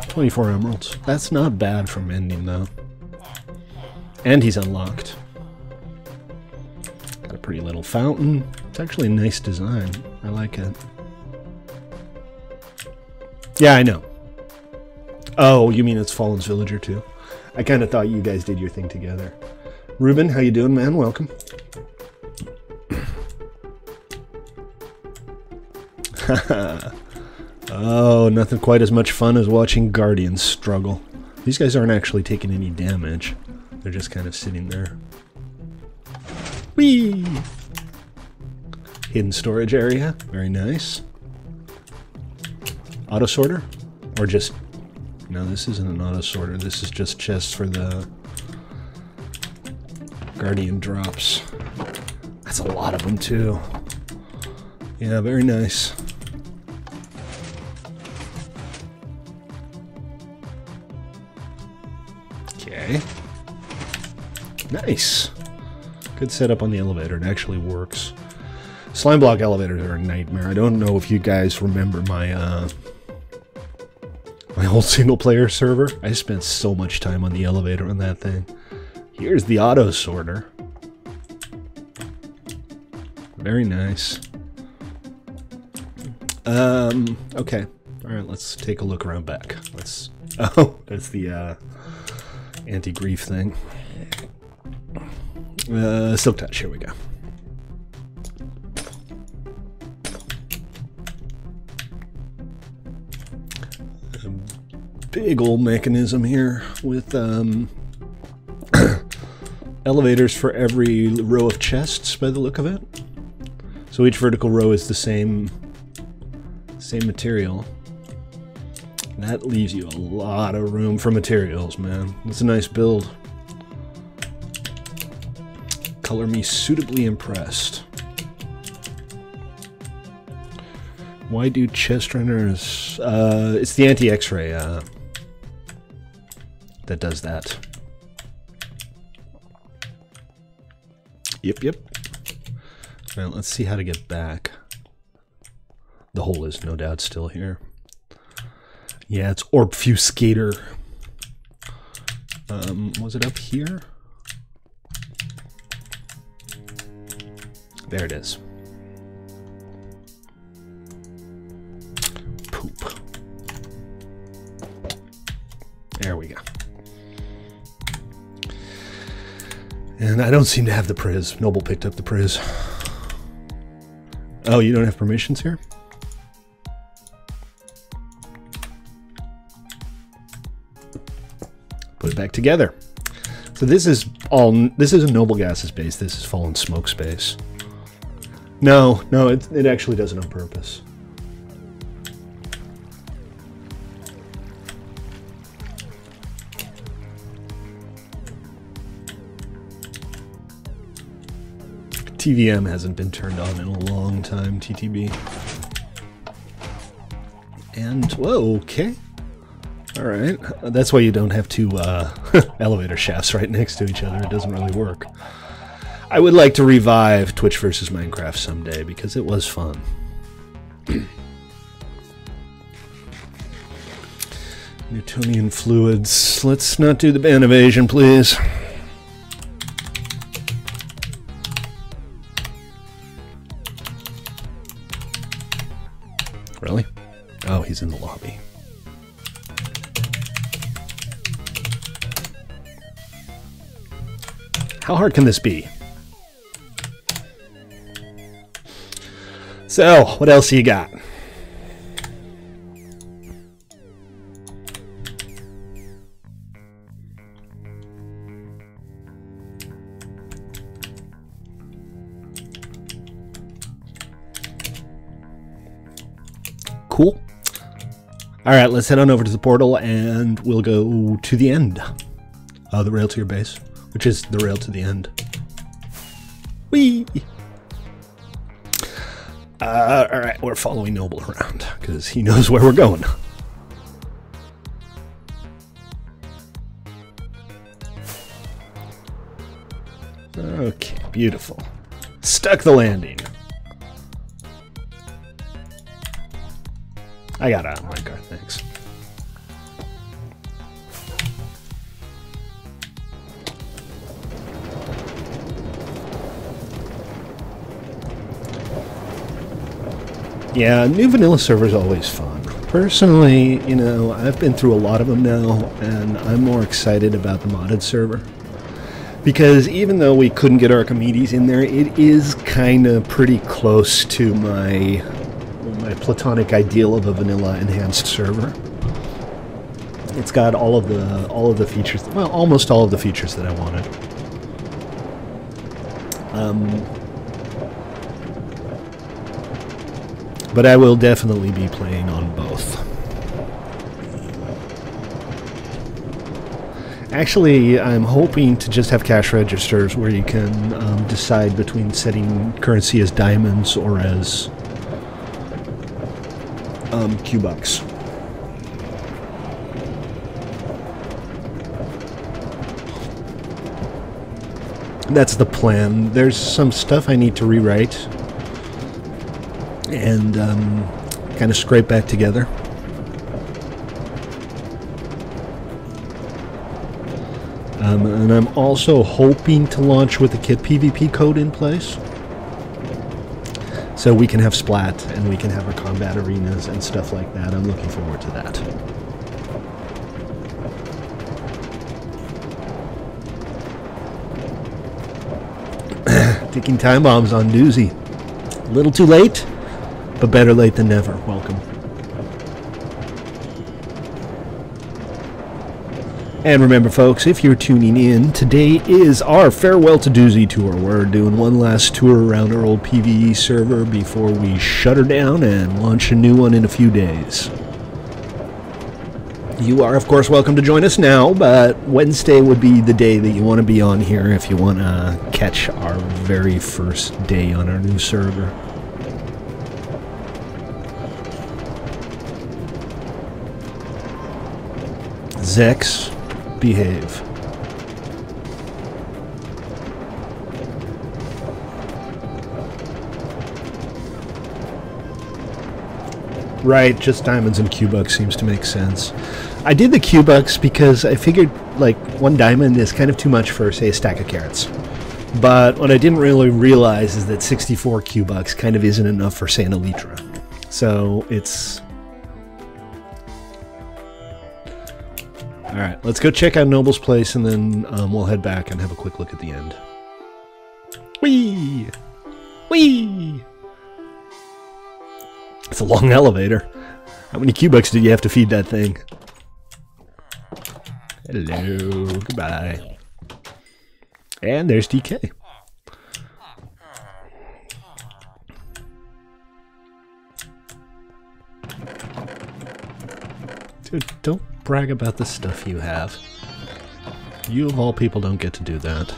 24 emeralds. That's not bad for mending, though. And he's unlocked. Got a pretty little fountain. It's actually a nice design. I like it. Yeah, I know. Oh, you mean it's Fallen's Villager, too? I kind of thought you guys did your thing together. Ruben, how you doing, man? Welcome. Oh, nothing quite as much fun as watching Guardians struggle. These guys aren't actually taking any damage. They're just kind of sitting there. Whee! Hidden storage area. Very nice. Auto sorter? Or just... No, this isn't an auto sorter. This is just chests for the Guardian drops. That's a lot of them, too. Yeah, very nice. Okay. Nice. Good setup on the elevator. It actually works. Slime block elevators are a nightmare. I don't know if you guys remember my my old single-player server. I spent so much time on the elevator on that thing. Here's the auto sorter. Very nice. Okay. Alright, let's take a look around back. Let's... Oh, that's the, anti-grief thing. Silk touch, here we go. A big old mechanism here with, elevators for every row of chests by the look of it. So each vertical row is the same material. That leaves you a lot of room for materials, man. It's a nice build. Color me suitably impressed. Why do chest runners... it's the anti-X-ray that does that. Yep. Alright, let's see how to get back. The hole is no doubt still here. Yeah, it's Orbfuscator. Was it up here? There it is. Poop. There we go. And I don't seem to have the priz. Noble picked up the priz. Oh, you don't have permissions here? Put it back together. So this is a Noble Gas's base. This is Fallen Smoke space. No, it actually does it on purpose. TVM hasn't been turned on in a long time, TTB. And, whoa, okay. Alright, that's why you don't have two elevator shafts right next to each other. It doesn't really work. I would like to revive Twitch vs. Minecraft someday, because it was fun. Newtonian fluids. Let's not do the ban evasion, please. Really? Oh, he's in the lobby. How hard can this be? So, what else you got? Cool. Alright, let's head on over to the portal and we'll go to the end of the rail to your base, which is the rail to the end. Whee! Alright, we're following Noble around because he knows where we're going. Okay, beautiful. Stuck the landing. I got out of my car, thanks. Yeah, new vanilla server is always fun. Personally, you know, I've been through a lot of them now, and I'm more excited about the modded server. Because even though we couldn't get Archimedes in there, it is kind of pretty close to my platonic ideal of a vanilla enhanced server. It's got all of the features, well, almost all of the features that I wanted. But I will definitely be playing on both. Actually, I'm hoping to just have cash registers where you can decide between setting currency as diamonds or as Q-Bucks. That's the plan. There's some stuff I need to rewrite and kind of scrape back together. And I'm also hoping to launch with the kit PvP code in place, so we can have Splat and we can have our combat arenas and stuff like that. I'm looking forward to that. Ticking time bombs on Doozy. A little too late, but better late than never. Welcome. And remember, folks, if you're tuning in, today is our Farewell to Doozy tour. We're doing one last tour around our old PvE server before we shut her down and launch a new one in a few days. You are, of course, welcome to join us now, but Wednesday would be the day that you want to be on here if you want to catch our very first day on our new server. Zex, behave. Right, just diamonds and Q-Bucks seems to make sense. I did the Q-Bucks because I figured, like, 1 diamond is kind of too much for, say, a stack of carrots. But what I didn't really realize is that 64 Q-Bucks kind of isn't enough for, say, an Elytra. So, it's... Alright, let's go check out Noble's place, and then we'll head back and have a quick look at the end. Whee! Whee! It's a long elevator. How many Q-Bucks did you have to feed that thing? Hello, goodbye. And there's DK. Dude, don't brag about the stuff you have. You of all people don't get to do that.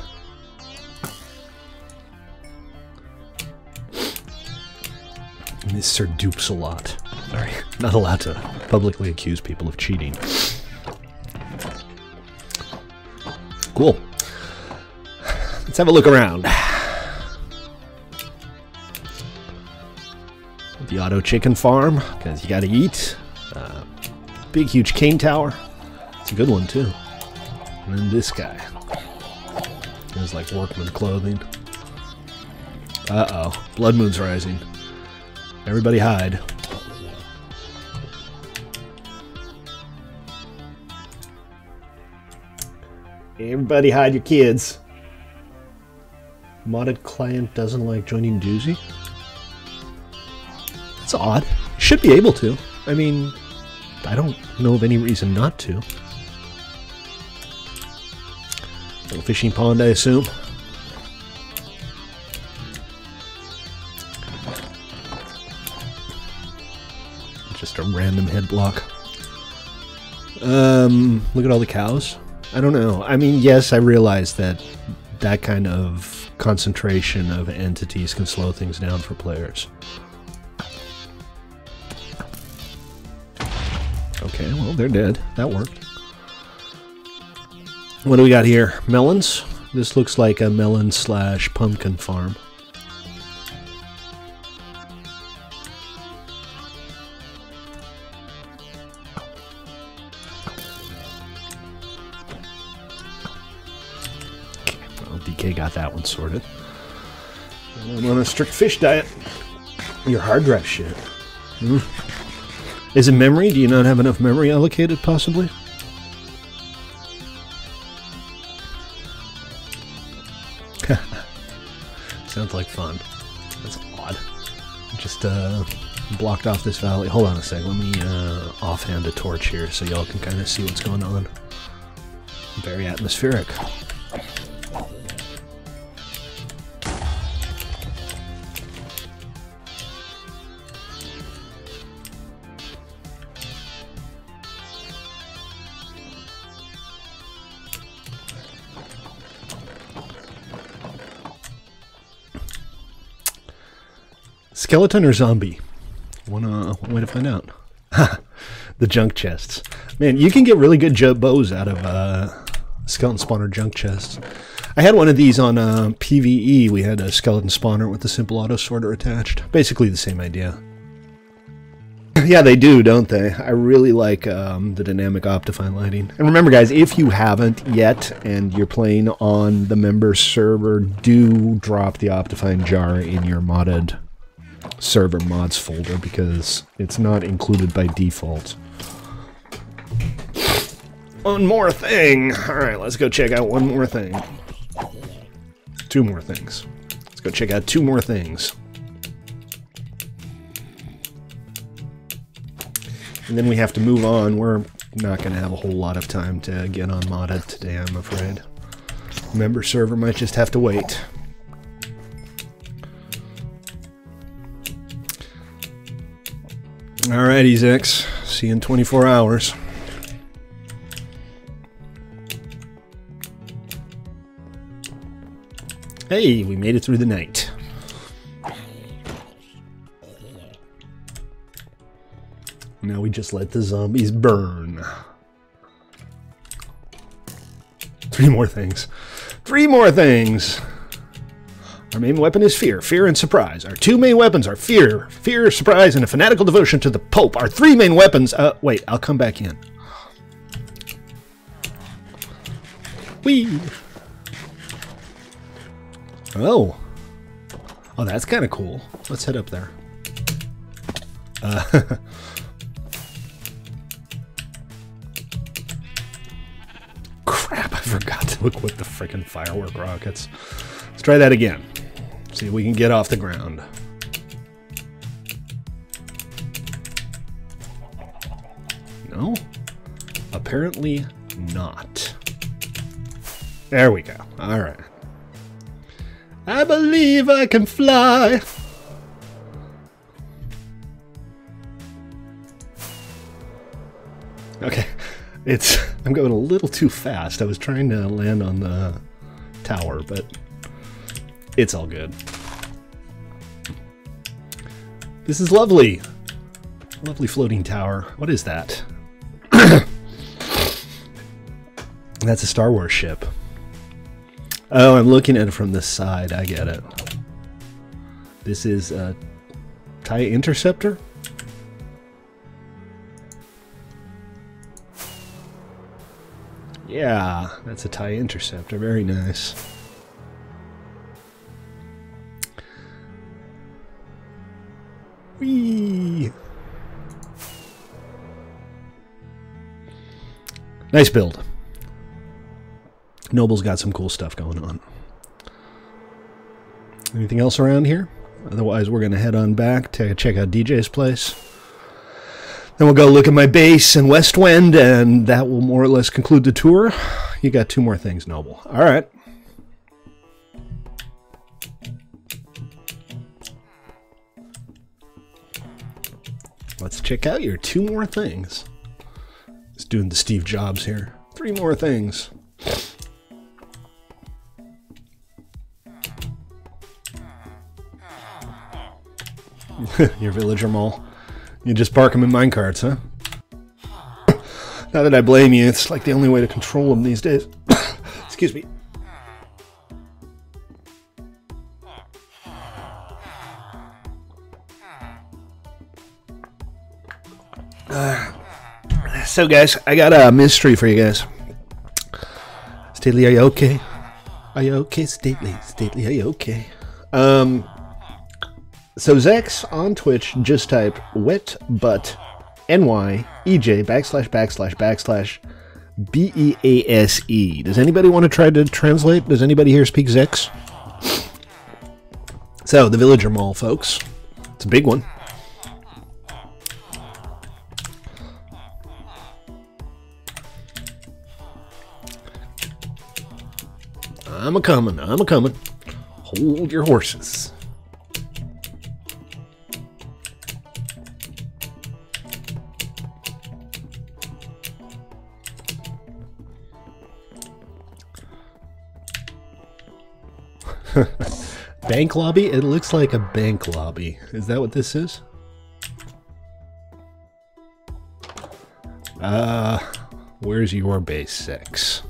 This Sir dupes a lot. Sorry, not allowed to publicly accuse people of cheating. Cool. Let's have a look around. The Auto Chicken Farm, because you gotta eat. Big, huge cane tower. It's a good one, too. And then this guy. There's like workman clothing. Uh-oh. Blood Moon's rising. Everybody hide. Everybody hide your kids. Modded client doesn't like joining Doozy? That's odd. Should be able to. I mean, I don't know of any reason not to. Little fishing pond, I assume. Just a random head block. Look at all the cows. I don't know. I mean, yes, I realize that that kind of concentration of entities can slow things down for players. Okay, well, they're dead. That worked. What do we got here? Melons? This looks like a melon/pumpkin farm. DK got that one sorted. I'm on a strict fish diet. Your hard drive shit. Is it memory? Do you not have enough memory allocated, possibly? Sounds like fun. That's odd. Just blocked off this valley. Hold on a sec. Let me offhand a torch here so y'all can kind of see what's going on. Very atmospheric. Skeleton or zombie? One way to find out. The junk chests. Man, you can get really good bows out of skeleton spawner junk chest. I had one of these on PvE. We had a skeleton spawner with a simple auto sorter attached. Basically the same idea. Yeah, they do, don't they? I really like the dynamic Optifine lighting. And remember, guys, if you haven't yet and you're playing on the member server, do drop the Optifine jar in your modded server mods folder because it's not included by default. One more thing. All right, let's go check out one more thing. Two more things. Let's go check out two more things. And then we have to move on. We're not going to have a whole lot of time to get on modded today, I'm afraid. Member server might just have to wait. Alrighty, Zex. See you in 24 hours. Hey, we made it through the night. Now we just let the zombies burn. 3 more things. 3 more things! Our main weapon is fear. Fear and surprise. Our 2 main weapons are fear. Fear, surprise, and a fanatical devotion to the Pope. Our 3 main weapons... wait, I'll come back in. Whee! Oh. Oh, that's kind of cool. Let's head up there. Crap, I forgot to equip the frickin' firework rockets. Let's try that again. See if we can get off the ground. No? Apparently not. There we go. Alright. I believe I can fly. Okay. I'm going a little too fast. I was trying to land on the tower, but it's all good. This is lovely. Lovely floating tower. What is that? That's a Star Wars ship. Oh, I'm looking at it from this side. I get it. This is a TIE Interceptor? Yeah, that's a TIE Interceptor. Very nice. Whee! Nice build. Noble's got some cool stuff going on. Anything else around here? Otherwise, we're going to head on back to check out DJ's place. Then we'll go look at my base in West Wind, and that will more or less conclude the tour. You got 2 more things, Noble. All right. Let's check out your 2 more things. Just doing the Steve Jobs here. 3 more things. Your villager mall. You just park them in minecarts, huh? Not that I blame you, it's like the only way to control them these days. Excuse me. So guys, I got a mystery for you guys. Stately, are you okay? Are you okay, Stately? Stately, are you okay? So Zex on Twitch, just type wetbutt NYEJ //BEASE. Does anybody want to try to translate? Does anybody here speak Zex? So, the Villager Mall, folks. It's a big one. I'm a-comin', I'm a-comin'. Hold your horses. Bank lobby? It looks like a bank lobby. Is that what this is? Where's your base 6?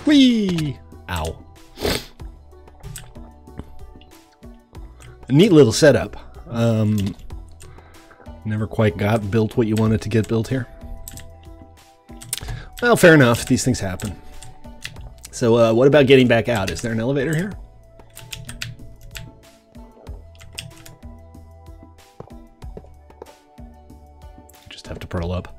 Whee! Ow. A neat little setup. Never quite got built what you wanted to get built here. Well, fair enough. These things happen. So what about getting back out? Is there an elevator here? Just have to pearl up.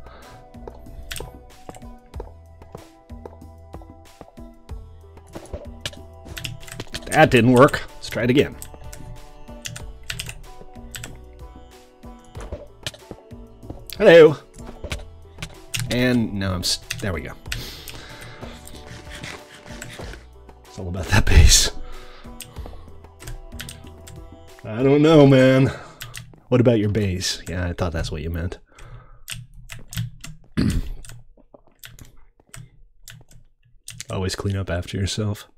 That didn't work. Let's try it again. Hello. And no, there we go. It's all about that base. I don't know, man. What about your base? Yeah, I thought that's what you meant. Always clean up after yourself.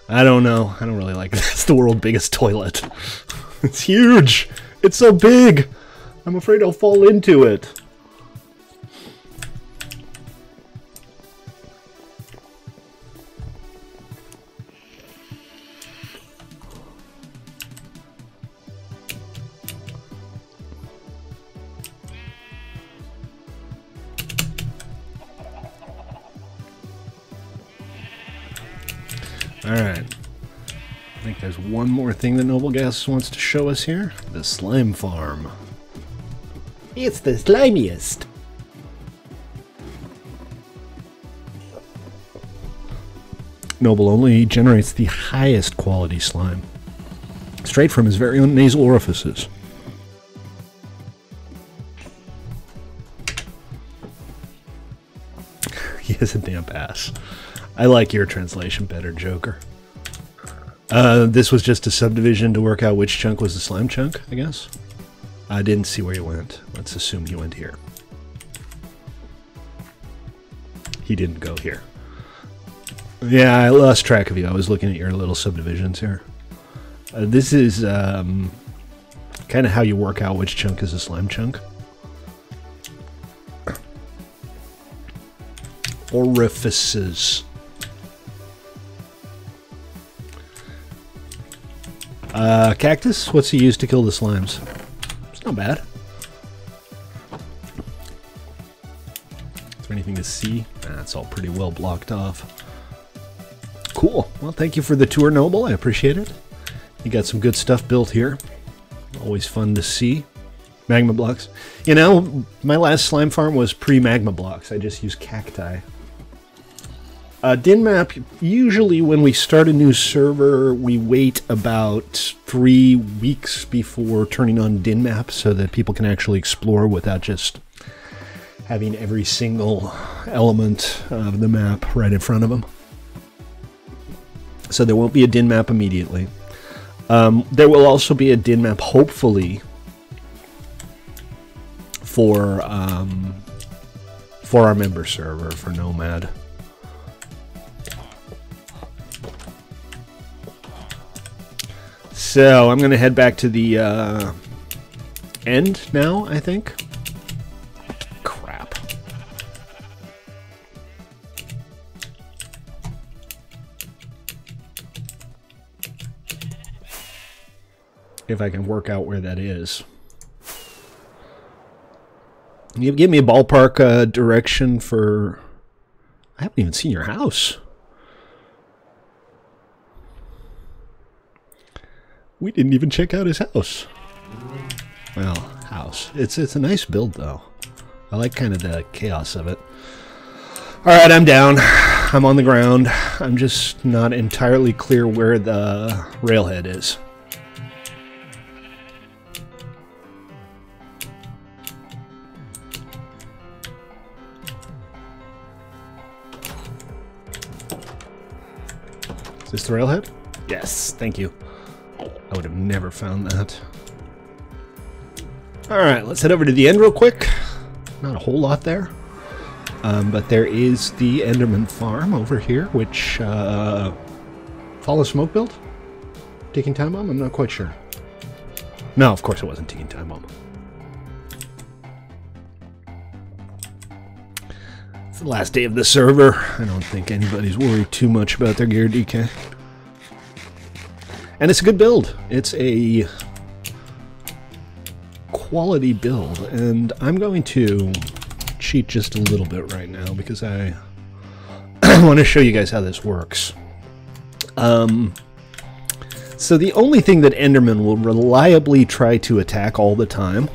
I don't know. I don't really like it. It's the world's biggest toilet. It's huge. It's so big. I'm afraid I'll fall into it. Alright. I think there's one more thing that Noble Gas wants to show us here. The slime farm. It's the slimiest. Noble only generates the highest quality slime, straight from his very own nasal orifices. He has a damp ass. I like your translation better, Joker. This was just a subdivision to work out which chunk was the slime chunk, I guess. I didn't see where you went. Let's assume he went here. He didn't go here. Yeah, I lost track of you. I was looking at your little subdivisions here. This is kind of how you work out which chunk is a slime chunk. Orifices. Cactus? What's he used to kill the slimes? It's not bad. Is there anything to see? It's all pretty well blocked off. Cool. Well, thank you for the tour, Noble. I appreciate it. You got some good stuff built here. Always fun to see. Magma blocks. You know, my last slime farm was pre-magma blocks. I just used cacti. Din map, usually when we start a new server, we wait about 3 weeks before turning on din map so that people can actually explore without just having every single element of the map right in front of them. So there won't be a din map immediately. There will also be a din map, hopefully, for our member server, for Nomad. So I'm going to head back to the end now, I think. Crap. If I can work out where that is. You give me a ballpark direction for... I haven't even seen your house. We didn't even check out his house. Well, house. It's a nice build, though. I like kind of the chaos of it. Alright, I'm down. I'm on the ground. I'm just not entirely clear where the railhead is. Is this the railhead? Yes, thank you. I would have never found that. Alright, let's head over to the end real quick. Not a whole lot there. But there is the Enderman farm over here, which... follow smoke build? Ticking time bomb? I'm not quite sure. No, of course it wasn't ticking time bomb. the last day of the server. I don't think anybody's worried too much about their gear, DK. And it's a good build. It's a quality build, and I'm going to cheat just a little bit right now because I want to show you guys how this works. So the only thing that Enderman will reliably try to attack all the time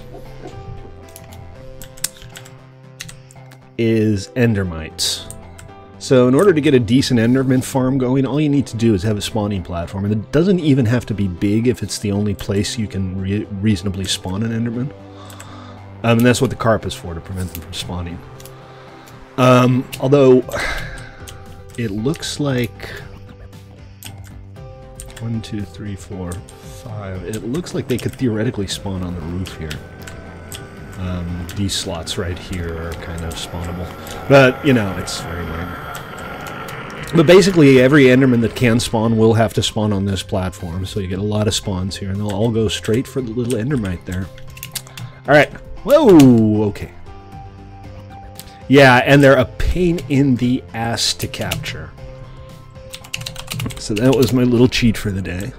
is Endermites. So in order to get a decent Enderman farm going, all you need to do is have a spawning platform. And it doesn't even have to be big if it's the only place you can reasonably spawn an Enderman. And that's what the carp is for, to prevent them from spawning. Although, it looks like 1, 2, 3, 4, 5. It looks like they could theoretically spawn on the roof here. These slots right here are kind of spawnable. But, you know, it's very minor. But basically, every Enderman that can spawn will have to spawn on this platform. So you get a lot of spawns here, and they'll all go straight for the little Endermite there. Alright. Whoa! Okay. Yeah, and they're a pain in the ass to capture. So that was my little cheat for the day.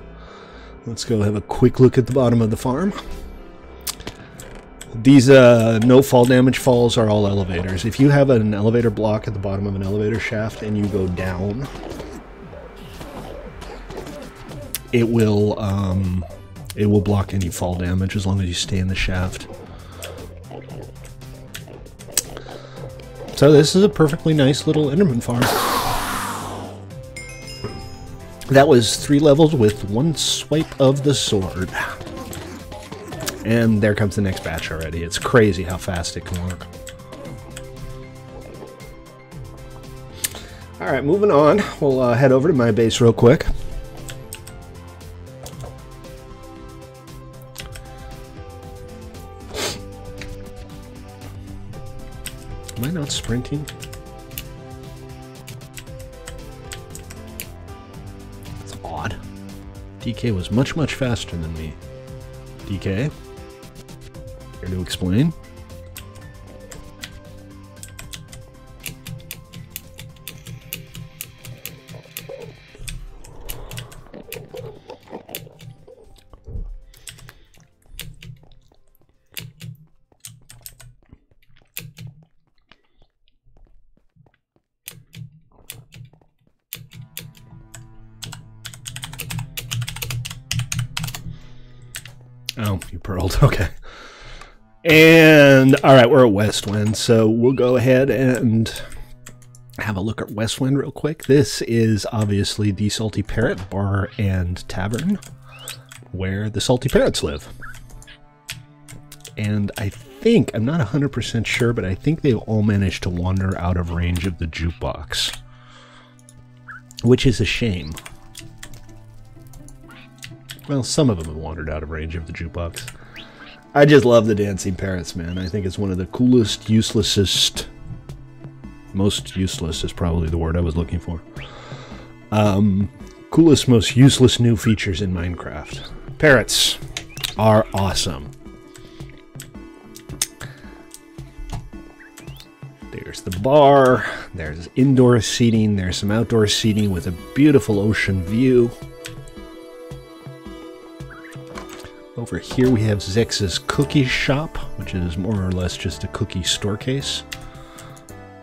Let's go have a quick look at the bottom of the farm. These no fall damage falls are all elevators. If you have an elevator block at the bottom of an elevator shaft and you go down, it will block any fall damage as long as you stay in the shaft. So this is a perfectly nice little Enderman farm. That was 3 levels with 1 swipe of the sword. And there comes the next batch already. It's crazy how fast it can work. Alright, moving on. We'll head over to my base real quick. Am I not sprinting? That's odd. DK was much, much faster than me. DK? Care to explain? Oh, you pearled. Okay. And, alright, we're at Westwind, so we'll go ahead and have a look at Westwind real quick. This is obviously the Salty Parrot Bar and Tavern, where the Salty Parrots live. And I think, I'm not 100% sure, but I think they've all managed to wander out of range of the jukebox. Which is a shame. Well, some of them have wandered out of range of the jukebox. I just love the dancing parrots, man. I think it's one of the coolest, uselessest... Most useless is probably the word I was looking for. Coolest, most useless new features in Minecraft. Parrots are awesome. There's the bar. There's indoor seating. There's some outdoor seating with a beautiful ocean view. Over here we have Zex's Cookie Shop, which is more or less just a cookie store case.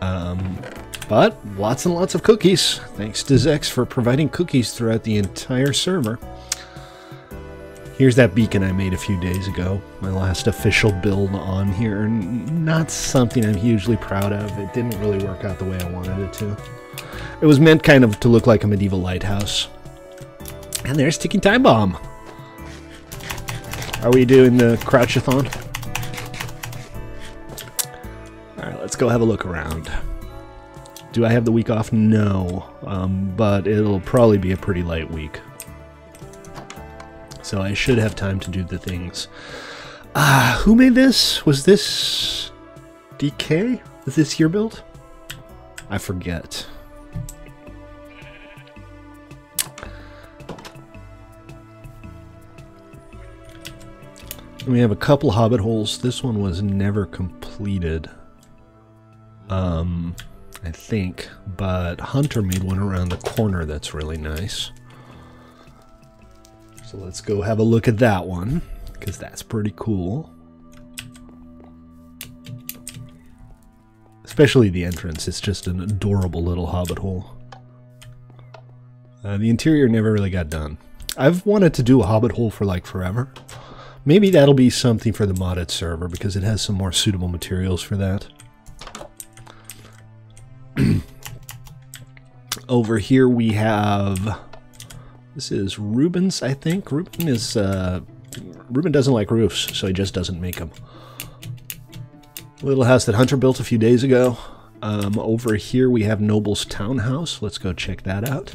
But lots and lots of cookies. Thanks to Zex for providing cookies throughout the entire server. Here's that beacon I made a few days ago. My last official build on here. Not something I'm hugely proud of. It didn't really work out the way I wanted it to. It was meant kind of to look like a medieval lighthouse. And there's Ticking Time Bomb. Are we doing the crouch-a-thon? Alright, let's go have a look around. Do I have the week off? No. But it'll probably be a pretty light week. So I should have time to do the things. Who made this? Was this DK? Is this your build? I forget. We have a couple hobbit holes. This one was never completed. I I think, but Hunter made one around the corner that's really nice. So let's go have a look at that one, because that's pretty cool. Especially the entrance, it's just an adorable little hobbit hole. The interior never really got done. I've wanted to do a hobbit hole for like forever. Maybe that'll be something for the modded server, because it has some more suitable materials for that. Over here we have... This is Ruben's, I think. Ruben doesn't like roofs, so he just doesn't make them. Little house that Hunter built a few days ago. Over here we have Noble's townhouse. Let's go check that out.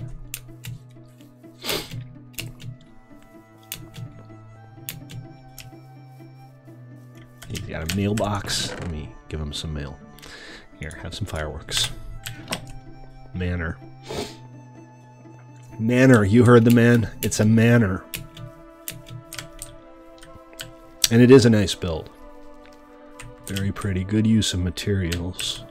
He's got a mailbox. Let me give him some mail. Here, have some fireworks. Manor. Manor, you heard the man. It's a manor. And it is a nice build. Very pretty. Good use of materials.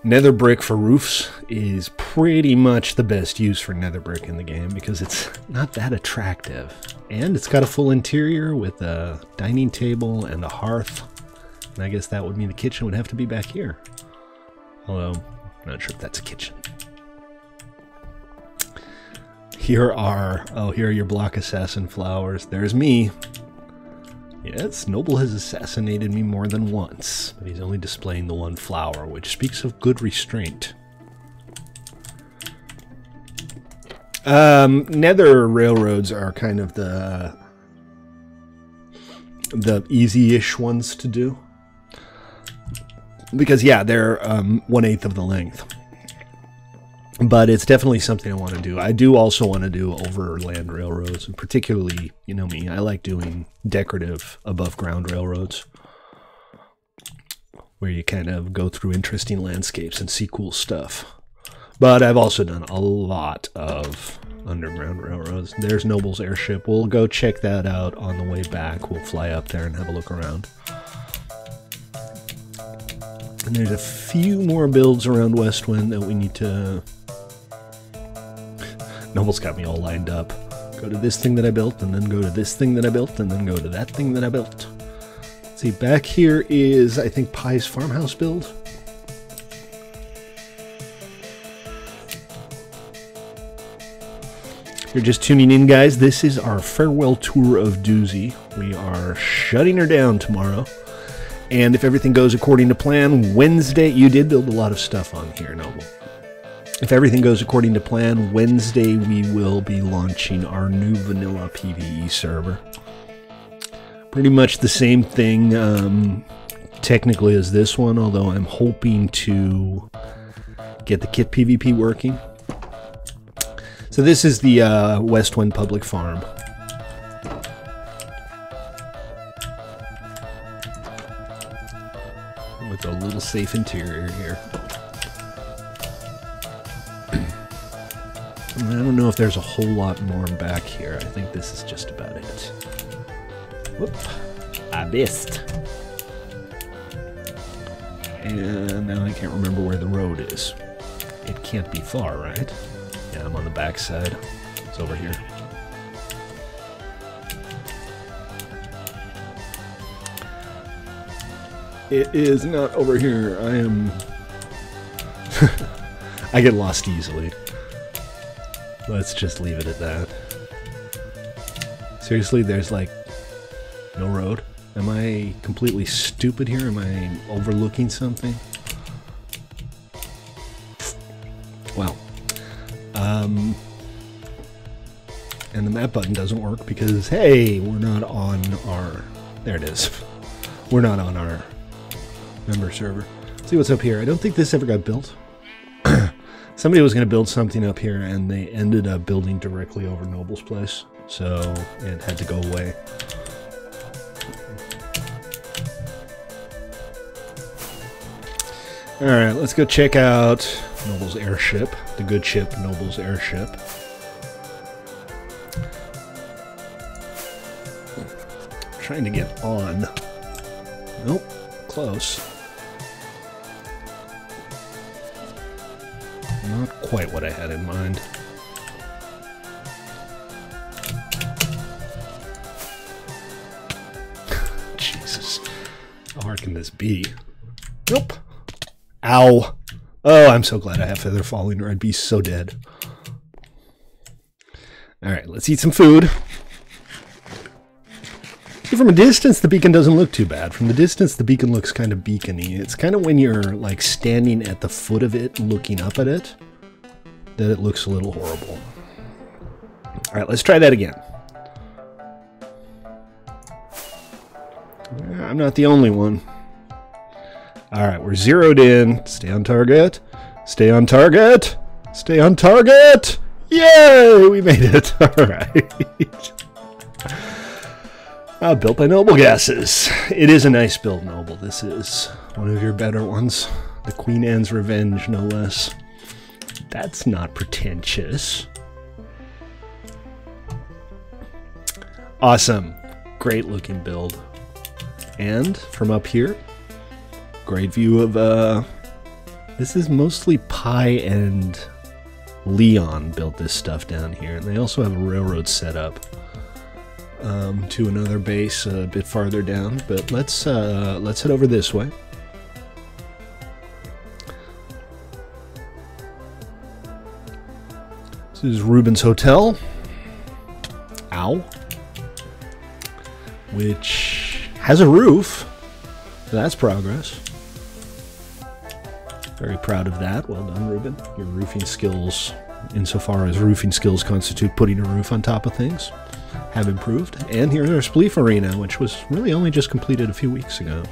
Nether brick for roofs is pretty much the best use for nether brick in the game because it's not that attractive. And it's got a full interior with a dining table and a hearth. And I guess that would mean the kitchen would have to be back here. Although, I'm not sure if that's a kitchen. Here are your block assassin flowers. There's me. Yes, Noble has assassinated me more than once, but he's only displaying the one flower, which speaks of good restraint. Nether railroads are kind of the easy-ish ones to do. Because, yeah, they're 1/8 of the length. But it's definitely something I want to do. I do also want to do overland railroads, and particularly, you know me, I like doing decorative above-ground railroads, where you kind of go through interesting landscapes and see cool stuff. But I've also done a lot of underground railroads. There's Noble's airship. We'll go check that out on the way back. We'll fly up there and have a look around. And there's a few more builds around Westwind that we need to... Noble's got me all lined up. Go to this thing that I built, and then go to this thing that I built, and then go to that thing that I built. Let's see, back here is, I think, Pie's farmhouse build. If you're just tuning in, guys, this is our farewell tour of Doozy. We are shutting her down tomorrow. And if everything goes according to plan, Wednesday... You did build a lot of stuff on here, Noble. If everything goes according to plan, Wednesday we will be launching our new vanilla PvE server. Pretty much the same thing, technically, as this one, although I'm hoping to get the kit PvP working. So this is the Westwind Public Farm. With a little safe interior here. I don't know if there's a whole lot more back here. I think this is just about it. Whoop. I missed. And now I can't remember where the road is. It can't be far, right? Yeah, I'm on the back side. It's over here. It is not over here. I am... I get lost easily. Let's just leave it at that. Seriously, there's like no road? Am I completely stupid here? Am I overlooking something? Well, and the map button doesn't work because, hey, we're not on our... There it is. We're not on our member server. Let's see what's up here. I don't think this ever got built. Somebody was going to build something up here, and they ended up building directly over Noble's place, so it had to go away. Alright, let's go check out Noble's airship, the good ship Noble's airship. Trying to get on. Nope. close. Not quite what I had in mind. Jesus. How hard can this be? Nope. Ow. Oh, I'm so glad I have feather falling or I'd be so dead. Alright, let's eat some food. See, from a distance, the beacon doesn't look too bad. From the distance, the beacon looks kind of beacony. It's kind of when you're like standing at the foot of it, looking up at it, that it looks a little horrible. Alright, let's try that again. I'm not the only one. Alright, we're zeroed in. Stay on target. Stay on target. Stay on target. Yay! We made it. Alright. Built by Noble Gases. It is a nice build, Noble. This is one of your better ones. The Queen Anne's Revenge, no less. That's not pretentious. Awesome. Great looking build. And from up here, great view of, this is mostly Pi and Leon built this stuff down here. And they also have a railroad set up to another base a bit farther down. But let's head over this way. This is Reuben's Hotel. Ow. Which has a roof. So that's progress. Very proud of that. Well done, Reuben. Your roofing skills, insofar as roofing skills constitute putting a roof on top of things, have improved. And here's our Spleef Arena, which was really only just completed a few weeks ago.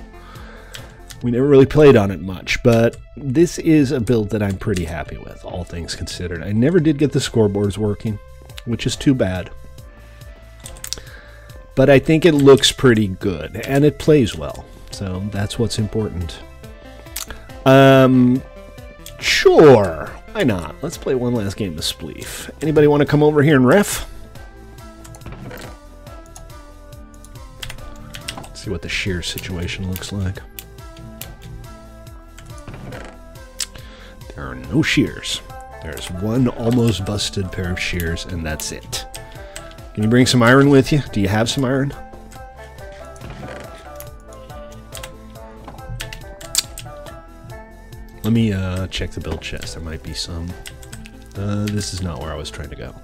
We never really played on it much, but this is a build that I'm pretty happy with, all things considered. I never did get the scoreboards working, which is too bad. But I think it looks pretty good, and it plays well, so that's what's important. Sure, why not? Let's play one last game of Spleef. Anybody want to come over here and ref? Let's see what the shear situation looks like. There are no shears. There's one almost busted pair of shears, and that's it. Can you bring some iron with you? Do you have some iron? Let me check the build chest. There might be some. This is not where I was trying to go.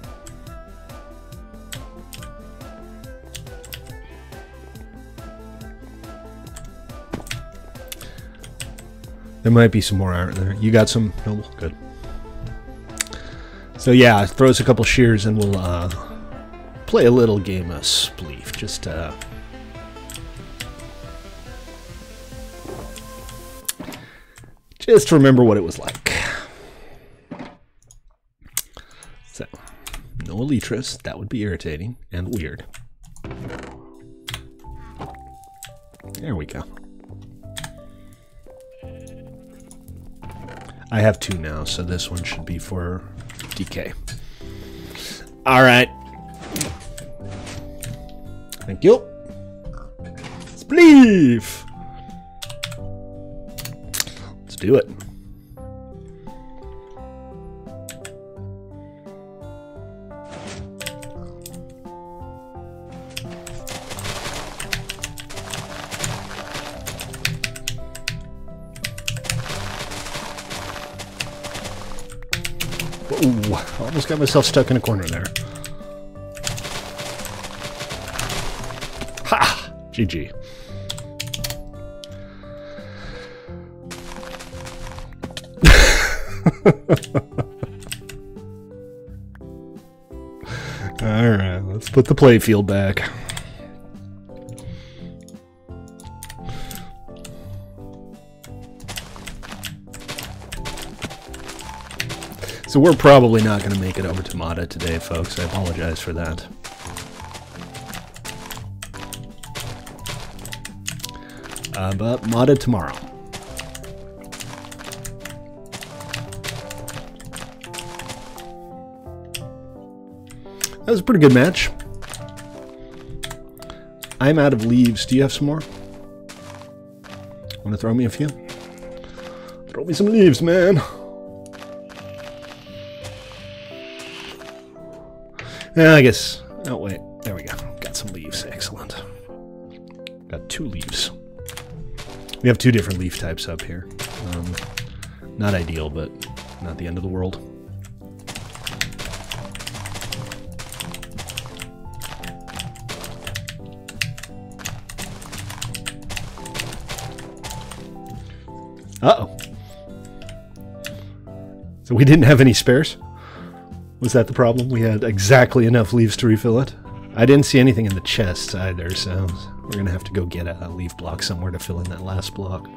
There might be some more iron there. You got some, Noble? Good. So yeah, throw us a couple shears and we'll play a little game of Spleef. Just remember what it was like. So, no Elytras. That would be irritating and weird. There we go. I have two now, so this one should be for DK. All right. Thank you. Spleef! Let's do it. Ooh, almost got myself stuck in a corner there. Ha! GG. Alright, let's put the playfield back. So we're probably not going to make it over to Mata today, folks. I apologize for that. But Mata tomorrow. That was a pretty good match. I'm out of leaves. Do you have some more? Want to throw me a few? Throw me some leaves, man. I guess... Oh, wait. There we go. Got some leaves. Excellent. Got 2 leaves. We have 2 different leaf types up here. Not ideal, but not the end of the world. Uh-oh. So we didn't have any spares? Was that the problem? We had exactly enough leaves to refill it? I didn't see anything in the chests either, so we're going to have to go get a leaf block somewhere to fill in that last block.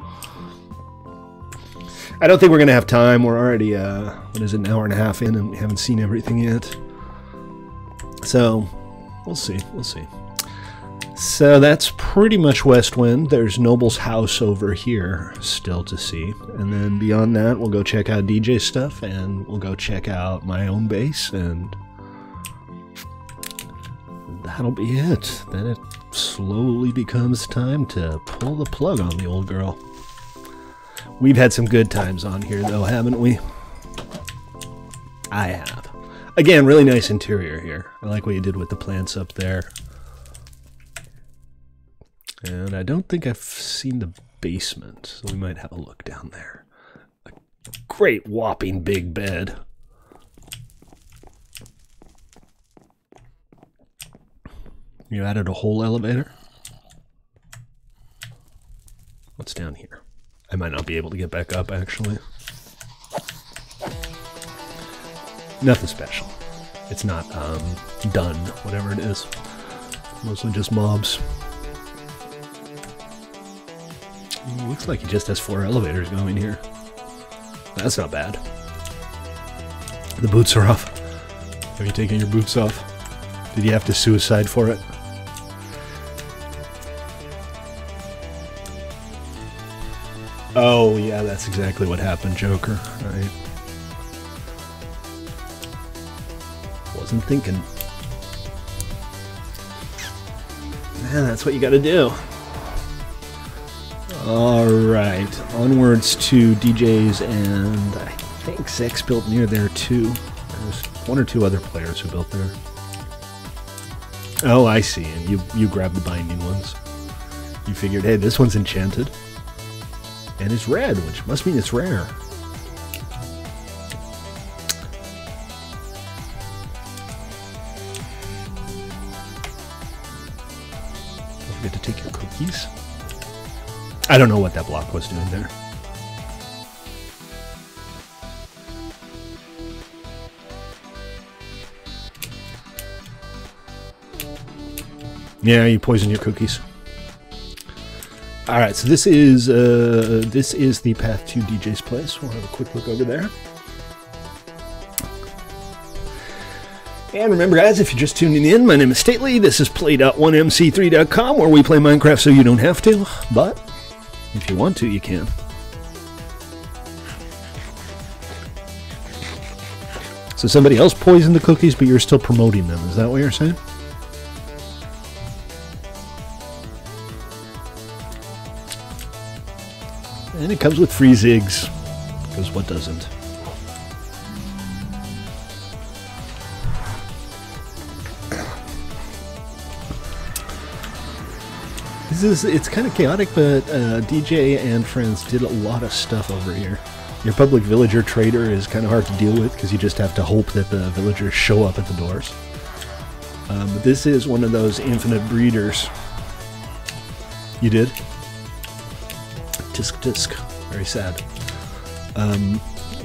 I don't think we're going to have time. We're already, what is it, an hour and a half in, and we haven't seen everything yet. So, we'll see, we'll see. So that's pretty much West Wind. There's Noble's house over here still to see. And then beyond that, we'll go check out DJ's stuff, and we'll go check out my own base, and that'll be it. Then it slowly becomes time to pull the plug on the old girl. We've had some good times on here, though, haven't we? I have. Again, really nice interior here. I like what you did with the plants up there. And I don't think I've seen the basement, so we might have a look down there. A great whopping big bed. You added a whole elevator? What's down here? I might not be able to get back up, actually. Nothing special. It's not done, whatever it is. Mostly just mobs. Looks like he just has 4 elevators going here. That's not bad. The boots are off. Have you taken your boots off? Did you have to suicide for it? Oh, yeah, that's exactly what happened, Joker. I wasn't thinking. Man, that's what you gotta do. Alright, onwards to DJ's, and I think Zex built near there too. There's 1 or 2 other players who built there. Oh, I see, and you grabbed the binding ones. You figured, hey, this one's enchanted. And it's red, which must mean it's rare. Don't forget to take your cookies. I don't know what that block was doing there. Yeah, you poisoned your cookies. All right, so this is the path to DJ's place. We'll have a quick look over there. And remember, guys, if you're just tuning in, my name is Stately. This is play.1mc3.com, where we play Minecraft so you don't have to. But if you want to, you can. So somebody else poisoned the cookies, but you're still promoting them. Is that what you're saying? And it comes with free zigs, because what doesn't? It's kind of chaotic, but DJ and friends did a lot of stuff over here. Your public villager trader is kind of hard to deal with, because you just have to hope that the villagers show up at the doors. But this is one of those infinite breeders. You did? Tisk tisk. Very sad.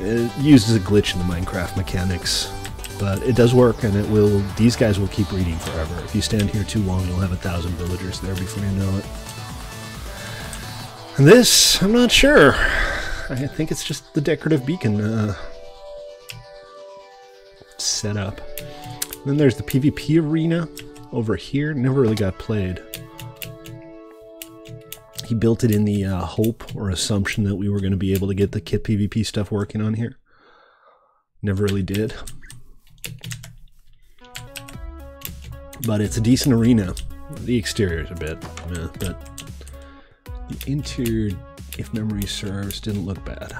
It uses a glitch in the Minecraft mechanics, but it does work, and it will. These guys will keep breeding forever. If you stand here too long, you'll have 1,000 villagers there before you know it. And this, I'm not sure. I think it's just the decorative beacon set up. And then there's the PvP arena over here. Never really got played. He built it in the hope or assumption that we were going to be able to get the kit PvP stuff working on here. Never really did. But it's a decent arena. The exterior is a bit, but the interior if memory serves, didn't look bad.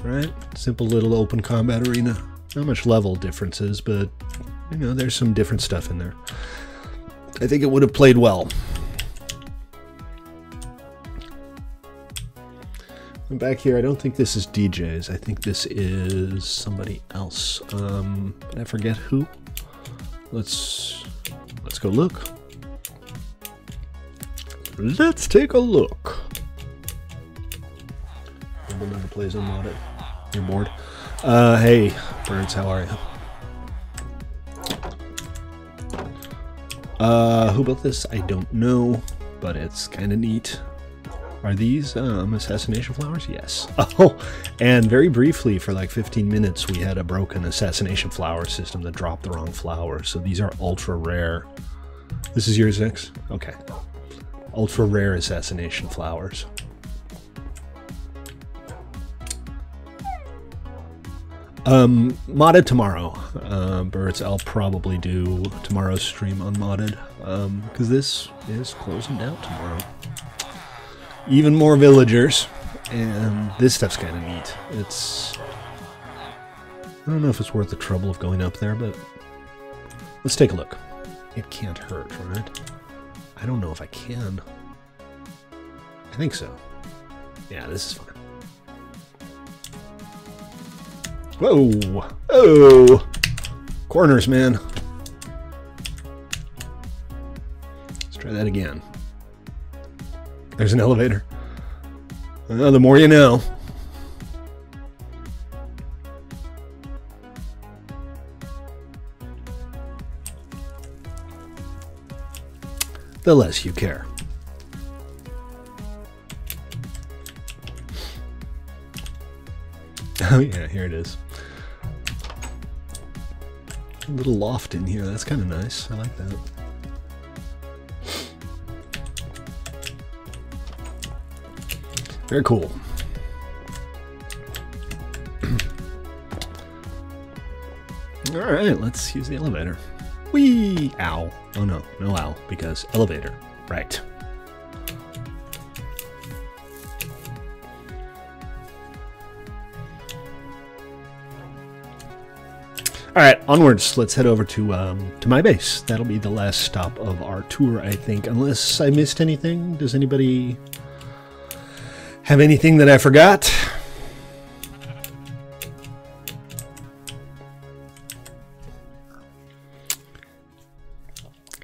Right? Simple little open combat arena. Not much level differences, but, you know, there's some different stuff in there. I think it would have played well. And back here, I don't think this is DJ's. I think this is somebody else. But I forget who. Let's go look. Let's take a look. Nobody never plays unmodded. You're bored. Hey, birds, how are you? Who built this? I don't know, but it's kind of neat. Are these assassination flowers? Yes. Oh, and very briefly, for like 15 minutes, we had a broken assassination flower system that dropped the wrong flowers. So these are ultra rare. This is yours, X? Okay. Ultra rare assassination flowers. Modded tomorrow. Birds, I'll probably do tomorrow's stream unmodded, because this is closing down tomorrow. Even more villagers, and this stuff's kind of neat. I don't know if it's worth the trouble of going up there, but let's take a look. It can't hurt, right? I don't know if I can. I think so. Yeah, this is fine. Whoa! Oh! Corners, man. Let's try that again. There's an elevator. The more you know. The less you care. Oh yeah, here it is. A little loft in here, that's kind of nice. I like that. Very cool. Alright, let's use the elevator. Whee! Ow. Oh no, no ow, because elevator. Right. Alright, onwards. Let's head over to my base. That'll be the last stop of our tour, I think. Unless I missed anything. Does anybody have anything that I forgot?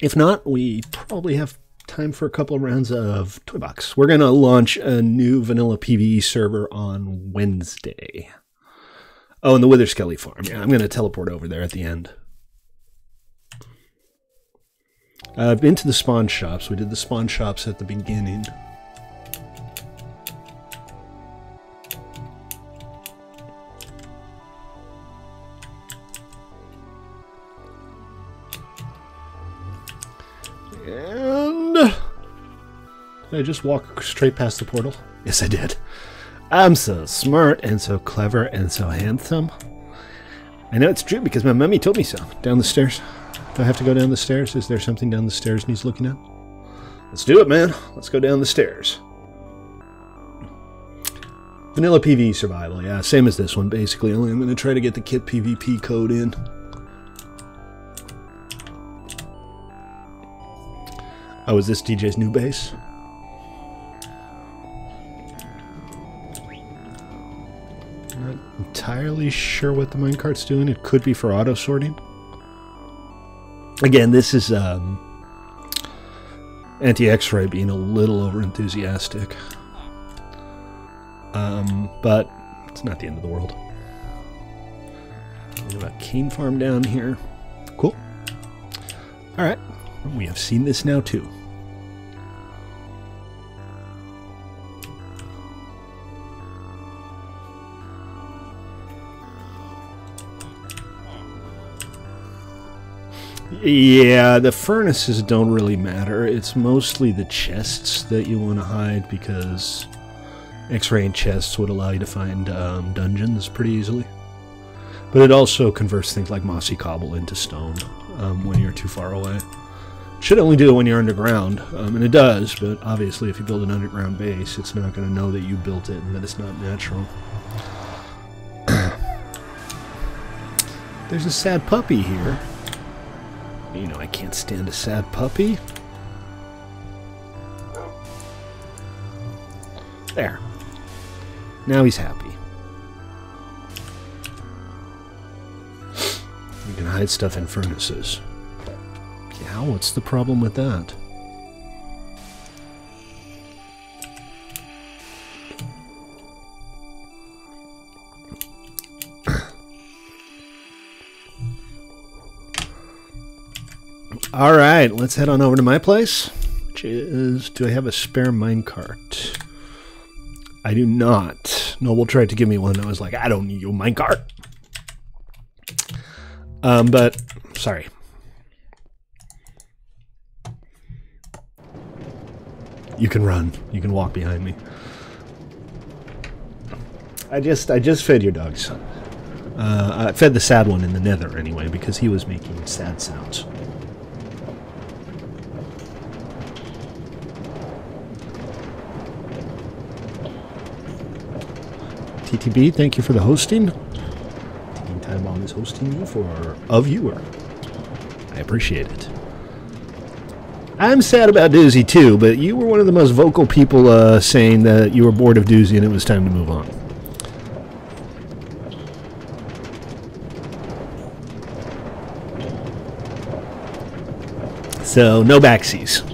If not, we probably have time for a couple of rounds of Toy Box. We're going to launch a new vanilla PvE server on Wednesday. Oh, and the Wither Skelly farm. Yeah, I'm going to teleport over there at the end. I've been to the spawn shops. We did the spawn shops at the beginning. And did I just walk straight past the portal? Yes, I did. I'm so smart and so clever and so handsome. I know it's true because my mummy told me so. Down the stairs. Do I have to go down the stairs? Is there something down the stairs he's looking at? Let's do it, man. Let's go down the stairs. Vanilla PvE survival. Yeah, same as this one, basically. Only I'm going to try to get the kit PvP code in. Oh, is this DJ's new base? Not entirely sure what the minecart's doing. It could be for auto sorting. Again, this is anti-X-ray being a little over enthusiastic, but it's not the end of the world. We have a cane farm down here. Cool. All right, we have seen this now too. Yeah, the furnaces don't really matter. It's mostly the chests that you want to hide because X-ray and chests would allow you to find dungeons pretty easily. But it also converts things like mossy cobble into stone when you're too far away. Should only do it when you're underground, and it does, but obviously if you build an underground base, it's not going to know that you built it and that it's not natural. There's a sad puppy here. You know I can't stand a sad puppy. There. Now he's happy. You can hide stuff in furnaces. Yeah, what's the problem with that? Alright, let's head on over to my place, which is... Do I have a spare minecart? I do not. Noble tried to give me one. I was like, I don't need your minecart. But, sorry. You can run. You can walk behind me. I just fed your dogs. I fed the sad one in the nether anyway, because he was making sad sounds. TTB, thank you for the hosting. Taking Time Bomb is hosting me for a viewer. I appreciate it. I'm sad about Doozy too, but you were one of the most vocal people saying that you were bored of Doozy and it was time to move on. So, no backsies.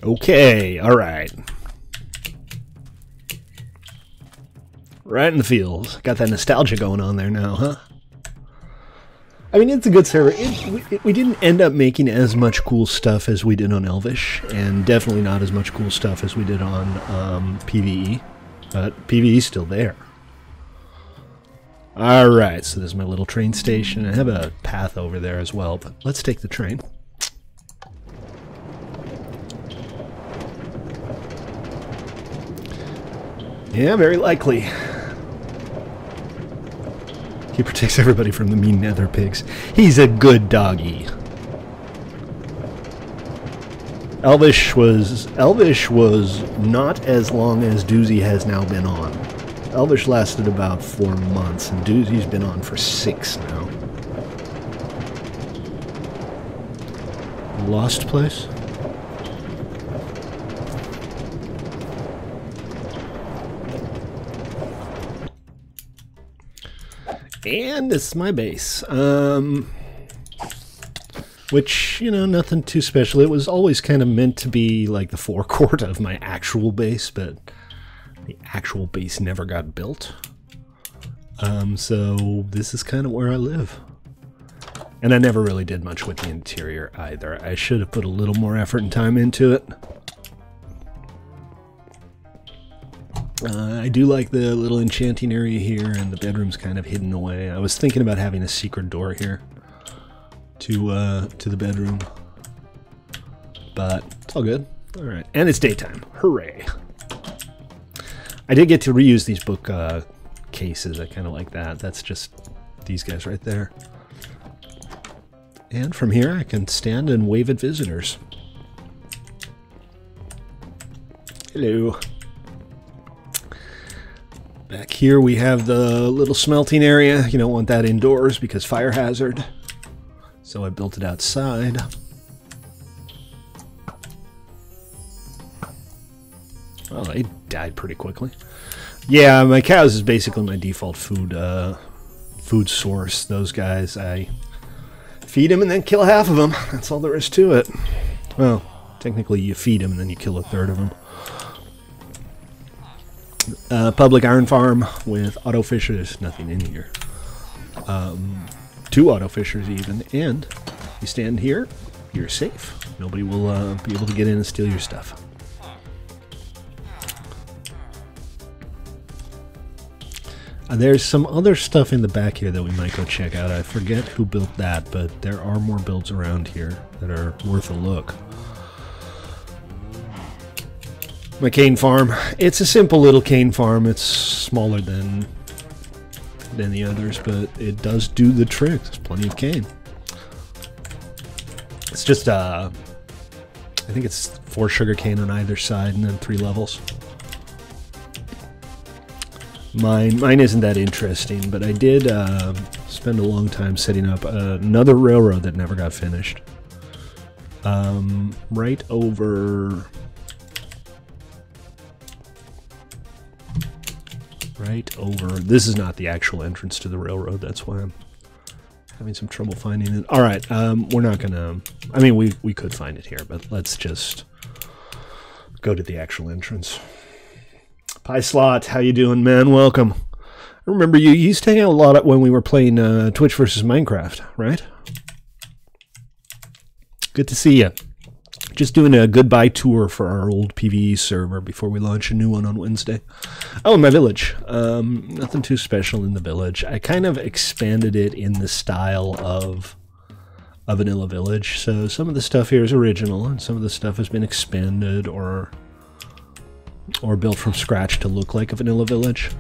Okay, alright. Right in the field. Got that nostalgia going on there now, huh? I mean, it's a good server. We didn't end up making as much cool stuff as we did on Elvish, and definitely not as much cool stuff as we did on PvE. But PvE's still there. Alright, so there's my little train station. I have a path over there as well, but let's take the train. Yeah, very likely. He protects everybody from the mean nether pigs. He's a good doggy. Elvish was not as long as Doozy has now been on. Elvish lasted about 4 months, and Doozy's been on for 6 now. Lost place? And this is my base. Which, you know, nothing too special. It was always kind of meant to be like the forecourt of my actual base, but the actual base never got built. So this is kind of where I live. And I never really did much with the interior either. I should have put a little more effort and time into it. I do like the little enchanting area here, and the bedroom's kind of hidden away. I was thinking about having a secret door here to the bedroom, but it's all good. All right, and it's daytime. Hooray! I did get to reuse these book cases. I kind of like that. That's just these guys right there. And from here, I can stand and wave at visitors. Hello. Back here we have the little smelting area. You don't want that indoors because fire hazard. So I built it outside. Well, they died pretty quickly. Yeah, my cows is basically my default food source. Those guys, I feed them and then kill half of them. That's all there is to it. Well, technically you feed them and then you kill a third of them. Public iron farm with auto fishers. Nothing in here. 2 auto fishers even, and you stand here, you're safe. Nobody will be able to get in and steal your stuff. There's some other stuff in the back here that we might go check out. I forget who built that, but there are more builds around here that are worth a look. My cane farm. It's a simple little cane farm. It's smaller than than the others, but it does do the trick. There's plenty of cane. It's just, I think it's 4 sugar cane on either side and then 3 levels. Mine isn't that interesting, but I did spend a long time setting up another railroad that never got finished. Right over... This is not the actual entrance to the railroad, that's why I'm having some trouble finding it. Alright, we're not gonna... I mean, we could find it here, but let's just go to the actual entrance. Pie Slot, how you doing, man? Welcome. I remember you used to hang out a lot when we were playing Twitch versus Minecraft, right? Good to see you. Just doing a goodbye tour for our old PvE server before we launch a new one on Wednesday. Oh, in my village. Nothing too special in the village. I kind of expanded it in the style of a vanilla village. So some of the stuff here is original, and some of the stuff has been expanded or built from scratch to look like a vanilla village.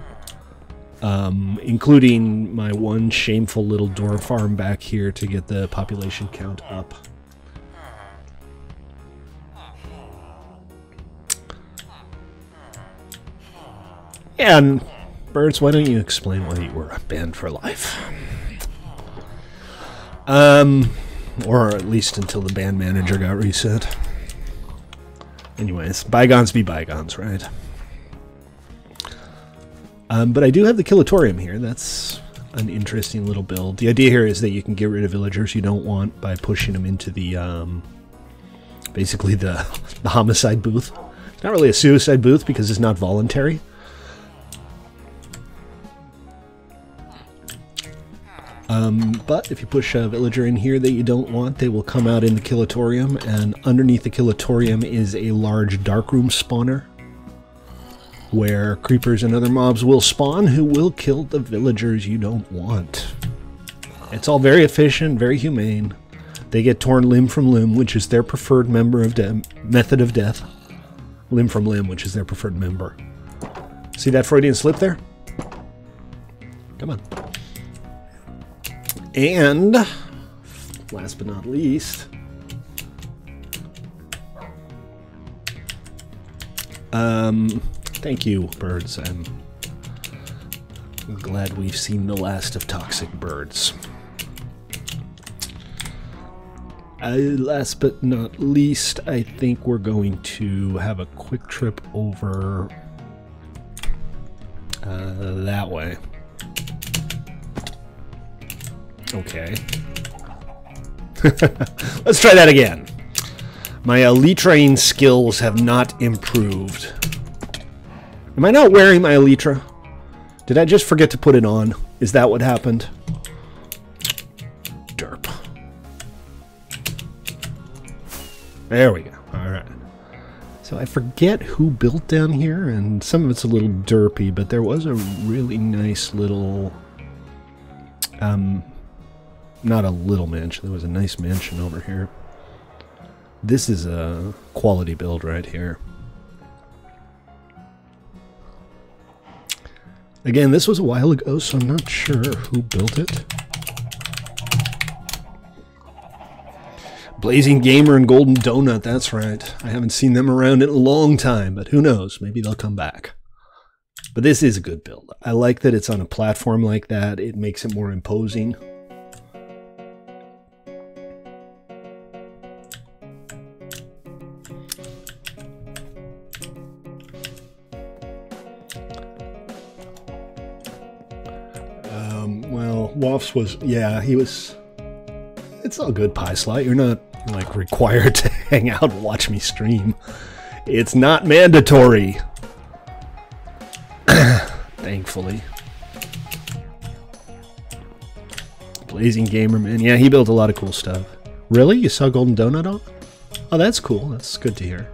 Including my one shameful little door farm back here to get the population count up. Yeah, and Birds, why don't you explain why you were banned for life? Or at least until the band manager got reset. Anyways, bygones be bygones, right? But I do have the Killatorium here. That's an interesting little build. The idea here is that you can get rid of villagers you don't want by pushing them into the, basically the homicide booth. It's not really a suicide booth because it's not voluntary. But if you push a villager in here that you don't want, they will come out in the Killatorium, and underneath the Killatorium is a large darkroom spawner where creepers and other mobs will spawn who will kill the villagers you don't want. It's all very efficient, very humane. They get torn limb from limb, which is their preferred member of method of death. Limb from limb, which is their preferred member. See that Freudian slip there? Come on. And, last but not least, thank you, Birds. I'm glad we've seen the last of toxic birds. Last but not least, I think we're going to have a quick trip over that way. Okay. Let's try that again. My elytraing skills have not improved. Am I not wearing my elytra? Did I just forget to put it on? Is that what happened? Derp. There we go. Alright. So I forget who built down here, and some of it's a little derpy, but there was a really nice little... not a little mansion. There was a nice mansion over here. This is a quality build right here. Again, this was a while ago, so I'm not sure who built it. Blazing Gamer and Golden Donut, that's right. I haven't seen them around in a long time, but who knows? Maybe they'll come back. But this is a good build. I like that it's on a platform like that. It makes it more imposing. Well, Woffs was, yeah, he was, it's all good, Pie Slot. You're not, like, required to hang out and watch me stream. It's not mandatory. Thankfully. Blazing Gamer, man. Yeah, he built a lot of cool stuff. Really? You saw Golden Donut on? Oh, that's cool. That's good to hear.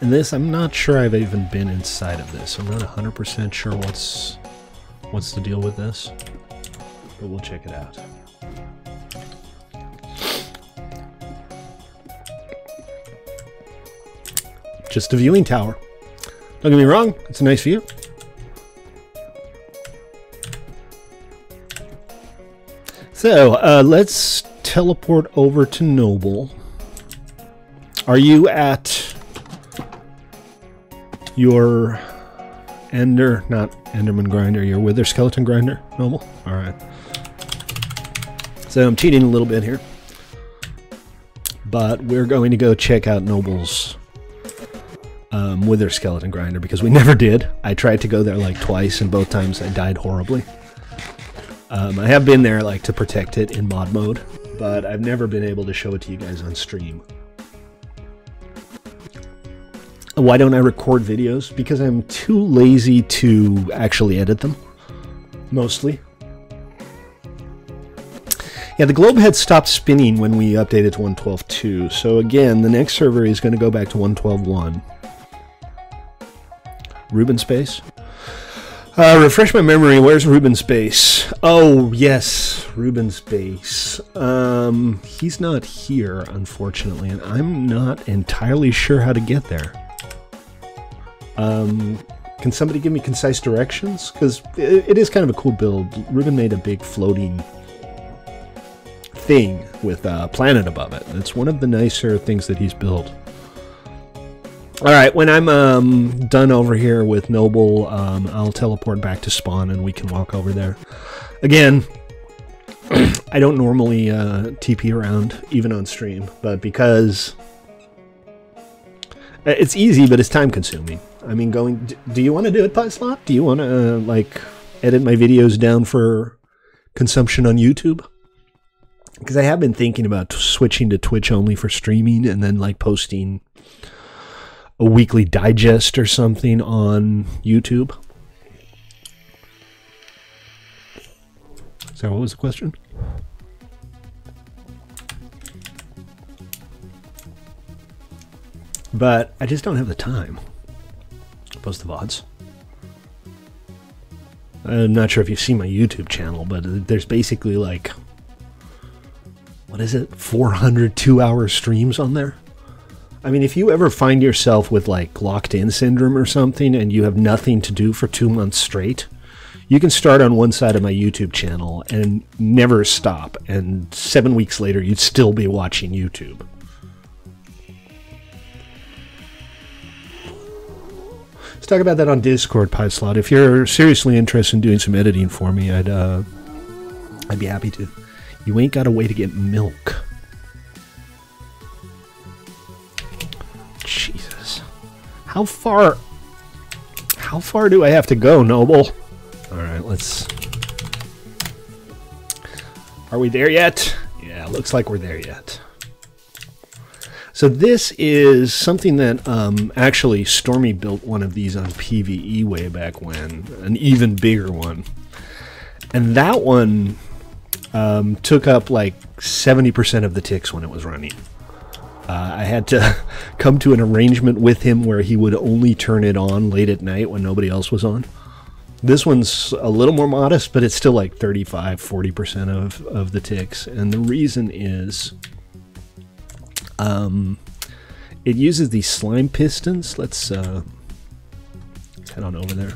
And this, I'm not sure I've even been inside of this. I'm not 100% sure what's the deal with this, but we'll check it out. just a viewing tower. Don't get me wrong, it's a nice view. So, let's teleport over to Noble. Are you at your not Enderman grinder, your Wither skeleton grinder, Noble? Alright. So I'm cheating a little bit here. But we're going to go check out Noble's Wither skeleton grinder, because we never did. I tried to go there like twice, and both times I died horribly. I have been there like to protect it in mod mode, but I've never been able to show it to you guys on stream. Why don't I record videos? Because I'm too lazy to actually edit them, mostly. Yeah, the globe had stopped spinning when we updated to 1.12.2, so again, the next server is going to go back to 1.12.1. Rubin Space? Refresh my memory, where's Rubin Space? Oh, yes, Rubin Space. He's not here, unfortunately, and I'm not entirely sure how to get there. Can somebody give me concise directions? Because it is kind of a cool build. Rubin made a big floating thing with a planet above it. It's one of the nicer things that he's built. Alright, when I'm done over here with Noble, I'll teleport back to spawn and we can walk over there. Again, I don't normally TP around, even on stream, but because it's easy, but it's time consuming. I mean, do you want to do it, Pyslot? Do you want to, like, edit my videos down for consumption on YouTube? Because I have been thinking about switching to Twitch only for streaming and then, like, posting a weekly digest or something on YouTube. So what was the question? But I just don't have the time to post the VODs. I'm not sure if you've seen my YouTube channel, but there's basically like, what is it, 400 2-hour streams on there? I mean, if you ever find yourself with like locked-in syndrome or something and you have nothing to do for 2 months straight, you can start on one side of my YouTube channel and never stop, and 7 weeks later you'd still be watching YouTube. Let's talk about that on Discord, Pyslot. If you're seriously interested in doing some editing for me, I'd be happy to. You ain't got a way to get milk. Jesus. How far do I have to go, Noble? Alright, let's... Are we there yet? Yeah, looks like we're there yet. So this is something that actually Stormy built one of these on PvE way back when, an even bigger one. And that one took up like 70% of the ticks when it was running. I had to come to an arrangement with him where he would only turn it on late at night when nobody else was on. This one's a little more modest, but it's still like 35-40% of the ticks. And the reason is it uses these slime pistons. Let's head on over there.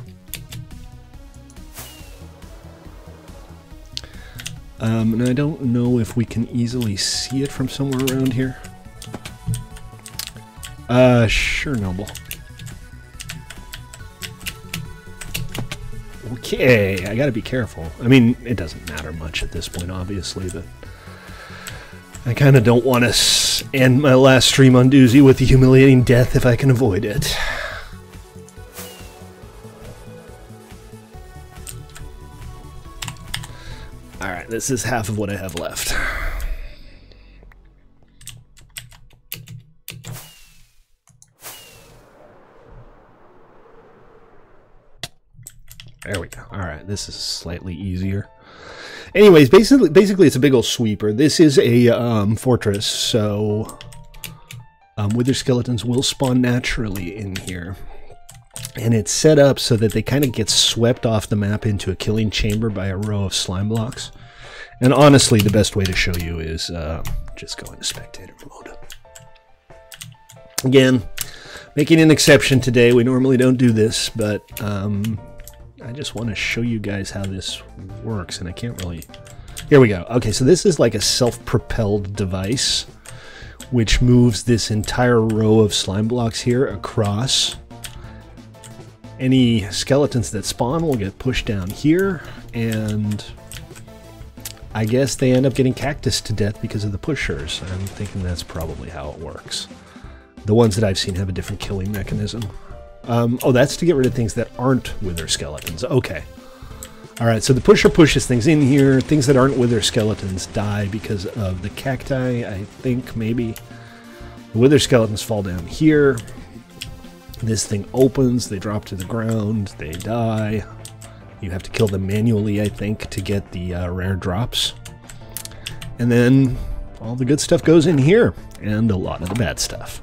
And I don't know if we can easily see it from somewhere around here. Sure, Noble. Okay, I gotta be careful. I mean, it doesn't matter much at this point, obviously, but I kind of don't want to end my last stream on Doozy with a humiliating death if I can avoid it. Alright, this is half of what I have left. There we go. Alright, this is slightly easier. Anyways, basically it's a big old sweeper. This is a fortress, so wither skeletons will spawn naturally in here. And it's set up so that they kind of get swept off the map into a killing chamber by a row of slime blocks. And honestly, the best way to show you is just go into spectator mode. Again, Making an exception today. We normally don't do this, but I just want to show you guys how this works, and I can't really... Here we go. Okay, so this is like a self-propelled device, which moves this entire row of slime blocks here across. Any skeletons that spawn will get pushed down here, and I guess they end up getting cactus to death because of the pushers. I'm thinking that's probably how it works. The ones that I've seen have a different killing mechanism. Oh, that's to get rid of things that aren't wither skeletons. Okay. Alright, so the pusher pushes things in here. Things that aren't wither skeletons die because of the cacti, I think, maybe. The wither skeletons fall down here. This thing opens, they drop to the ground, they die. You have to kill them manually, I think, to get the rare drops. And then all the good stuff goes in here, and a lot of the bad stuff.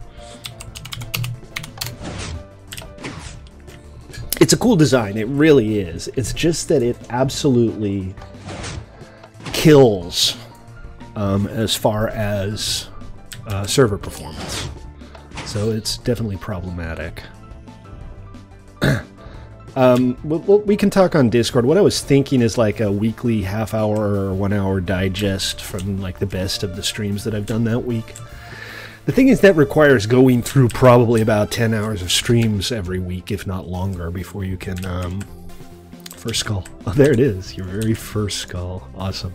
It's a cool design, it really is. It's just that it absolutely kills as far as server performance. So it's definitely problematic. We can talk on Discord. What I was thinking is like a weekly half-hour or 1 hour digest from like the best of the streams that I've done that week. The thing is that requires going through probably about 10 hours of streams every week, if not longer, before you can... First skull. Oh, there it is. Your very first skull. Awesome.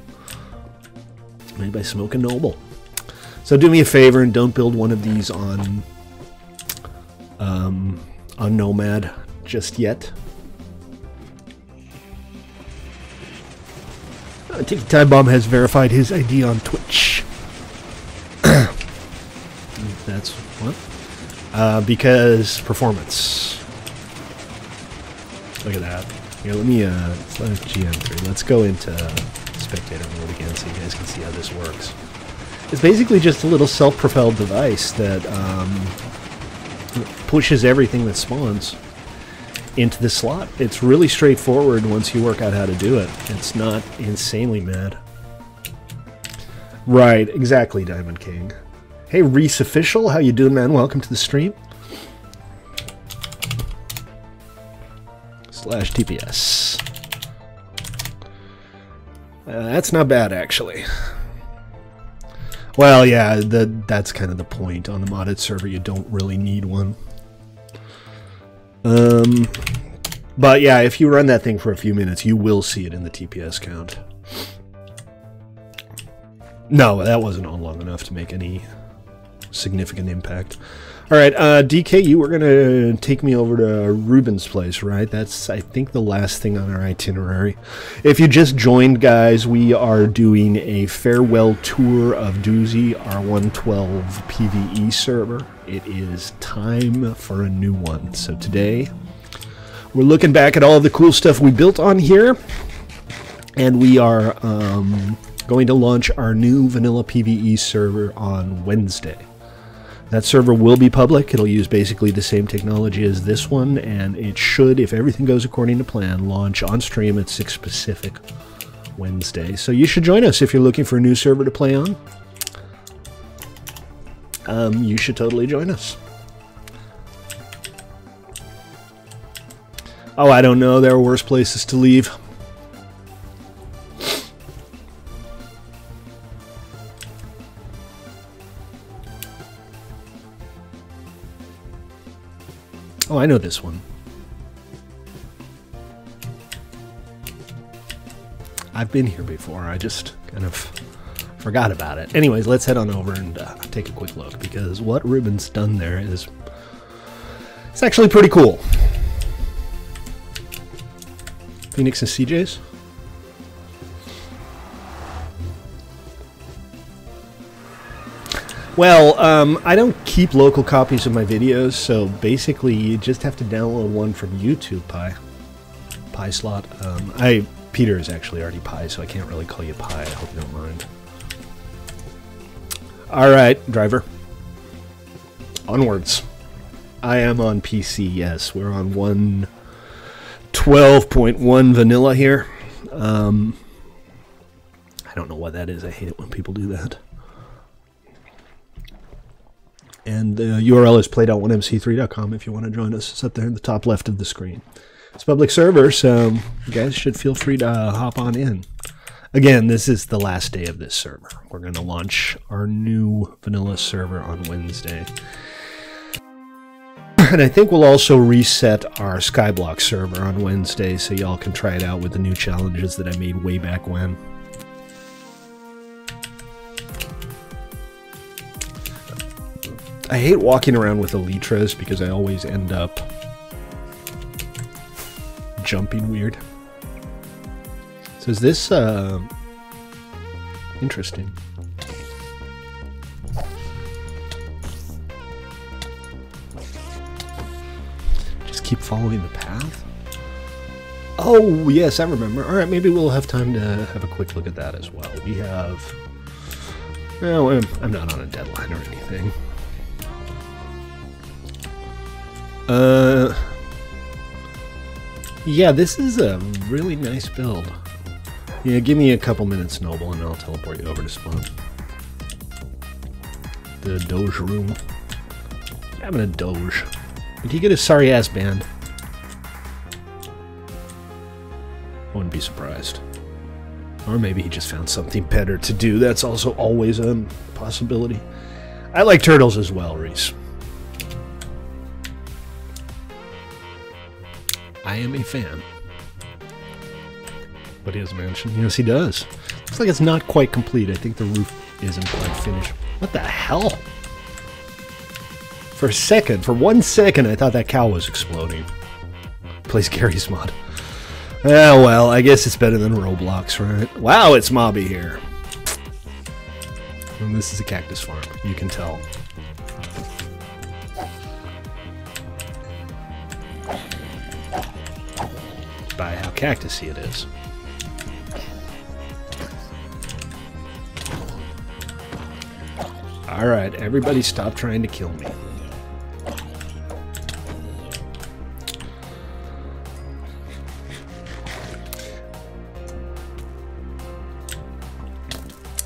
Made by Smoke and Noble. So do me a favor and don't build one of these on Nomad just yet. Tiki Time Bomb has verified his ID on Twitch. That's what? Because performance. Look at that. Here, let me select GM3. Let's go into spectator mode again so you guys can see how this works. It's basically just a little self-propelled device that pushes everything that spawns into the slot. It's really straightforward once you work out how to do it. It's not insanely mad. Right, exactly, Diamond King. Hey, Reese Official, how you doing, man? Welcome to the stream. /TPS. That's not bad, actually. Well, yeah, that's kind of the point. On the modded server, you don't really need one. But yeah, if you run that thing for a few minutes, you will see it in the TPS count. No, that wasn't on long enough to make any significant impact. Alright, DK, you were going to take me over to Ruben's place, right? That's, I think, the last thing on our itinerary. If you just joined, guys, we are doing a farewell tour of Doozy, our 112 PvE server. It is time for a new one. So today, we're looking back at all the cool stuff we built on here, and we are going to launch our new vanilla PvE server on Wednesday. That server will be public. It'll use basically the same technology as this one, and it should, if everything goes according to plan, launch on stream at 6 Pacific Wednesday. So you should join us if you're looking for a new server to play on. You should totally join us. Oh, I don't know. There are worse places to leave. Oh, I know this one. I've been here before. I just kind of forgot about it. Anyways, let's head on over and take a quick look, because what Ruben's done there is... it's actually pretty cool. Phoenix and CJ's? Well, I don't keep local copies of my videos, so basically you just have to download one from YouTube, Pi slot. Peter is actually already Pi, so I can't really call you Pi. I hope you don't mind. Alright, driver. Onwards. I am on PC, yes. We're on 1.12.1 vanilla here. I don't know what that is. I hate it when people do that. And the URL is played.1mc3.com if you want to join us. It's up there in the top left of the screen. It's a public server, so you guys should feel free to hop on in. Again, this is the last day of this server. We're going to launch our new vanilla server on Wednesday. And I think we'll also reset our Skyblock server on Wednesday so y'all can try it out with the new challenges that I made way back when. I hate walking around with elytras because I always end up jumping weird. So is this interesting? Just keep following the path? Oh, yes, I remember. All right, maybe we'll have time to have a quick look at that as well. We have... Well, I'm not on a deadline or anything. Yeah, this is a really nice build. Yeah, give me a couple minutes, Noble, and I'll teleport you over to spawn. The Doge room. Having a Doge. Did he get his sorry-ass banned? I wouldn't be surprised. Or maybe he just found something better to do. That's also always a possibility. I like turtles as well, Reese. I am a fan. But he has a mansion. Yes, he does. Looks like it's not quite complete. I think the roof isn't quite finished. What the hell? For one second, I thought that cow was exploding. Plays Gary's mod. Oh, well, I guess it's better than Roblox, right? Wow, it's mobby here. And this is a cactus farm. You can tell. By how cactusy it is. Alright, everybody stop trying to kill me.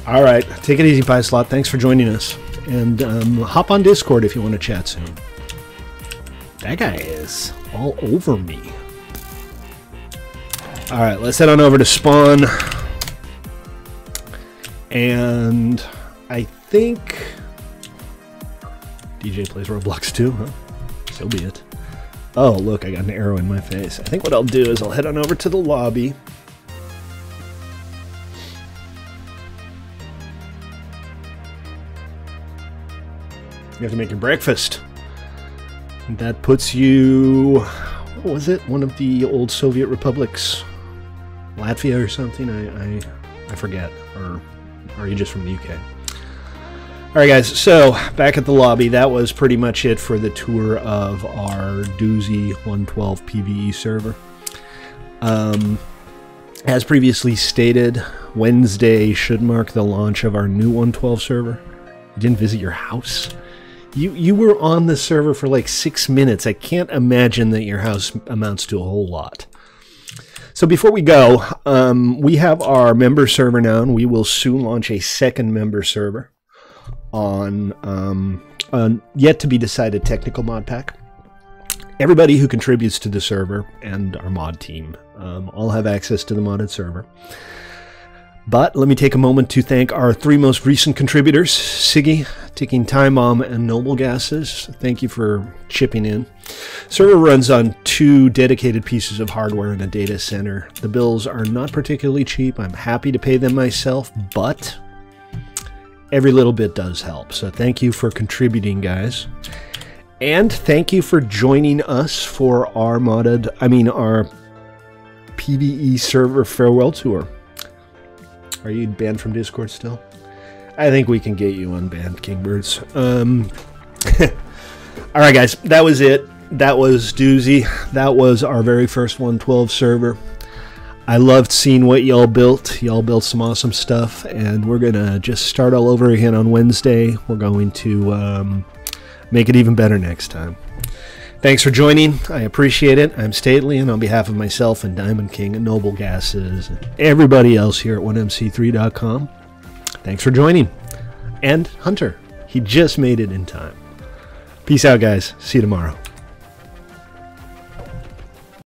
Alright, take it easy, Pie Slot. Thanks for joining us. And hop on Discord if you want to chat soon. That guy is all over me. Alright, let's head on over to spawn. And I think DJ plays Roblox too, huh? So be it. Oh, look, I got an arrow in my face. I think what I'll do is I'll head on over to the lobby. You have to make your breakfast. That puts you... What was it? One of the old Soviet republics? Latvia or something? I forget. Or are you just from the UK? Alright guys, so back at the lobby, that was pretty much it for the tour of our Doozy 112 PvE server. As previously stated, Wednesday should mark the launch of our new 112 server. You didn't visit your house? You were on the server for like 6 minutes. I can't imagine that your house amounts to a whole lot. So before we go, we have our member server now, and we will soon launch a second member server on yet to be decided technical mod pack. Everybody who contributes to the server and our mod team all have access to the modded server. But let me take a moment to thank our 3 most recent contributors, Siggy, Ticking Time Bomb, and Noble Gases. Thank you for chipping in. Server runs on 2 dedicated pieces of hardware in a data center. The bills are not particularly cheap. I'm happy to pay them myself, but every little bit does help. So thank you for contributing, guys. And thank you for joining us for our our PvE server farewell tour. Are you banned from Discord still? I think we can get you unbanned, Kingbirds. Alright guys, that was it. That was Doozy. That was our very first 112 server. I loved seeing what y'all built. Y'all built some awesome stuff, and we're gonna just start all over again on Wednesday. We're going to make it even better next time. Thanks for joining. I appreciate it. I'm Stately, and on behalf of myself and Diamond King and Noble Gases and everybody else here at 1mc3.com, thanks for joining. And Hunter, he just made it in time. Peace out, guys. See you tomorrow.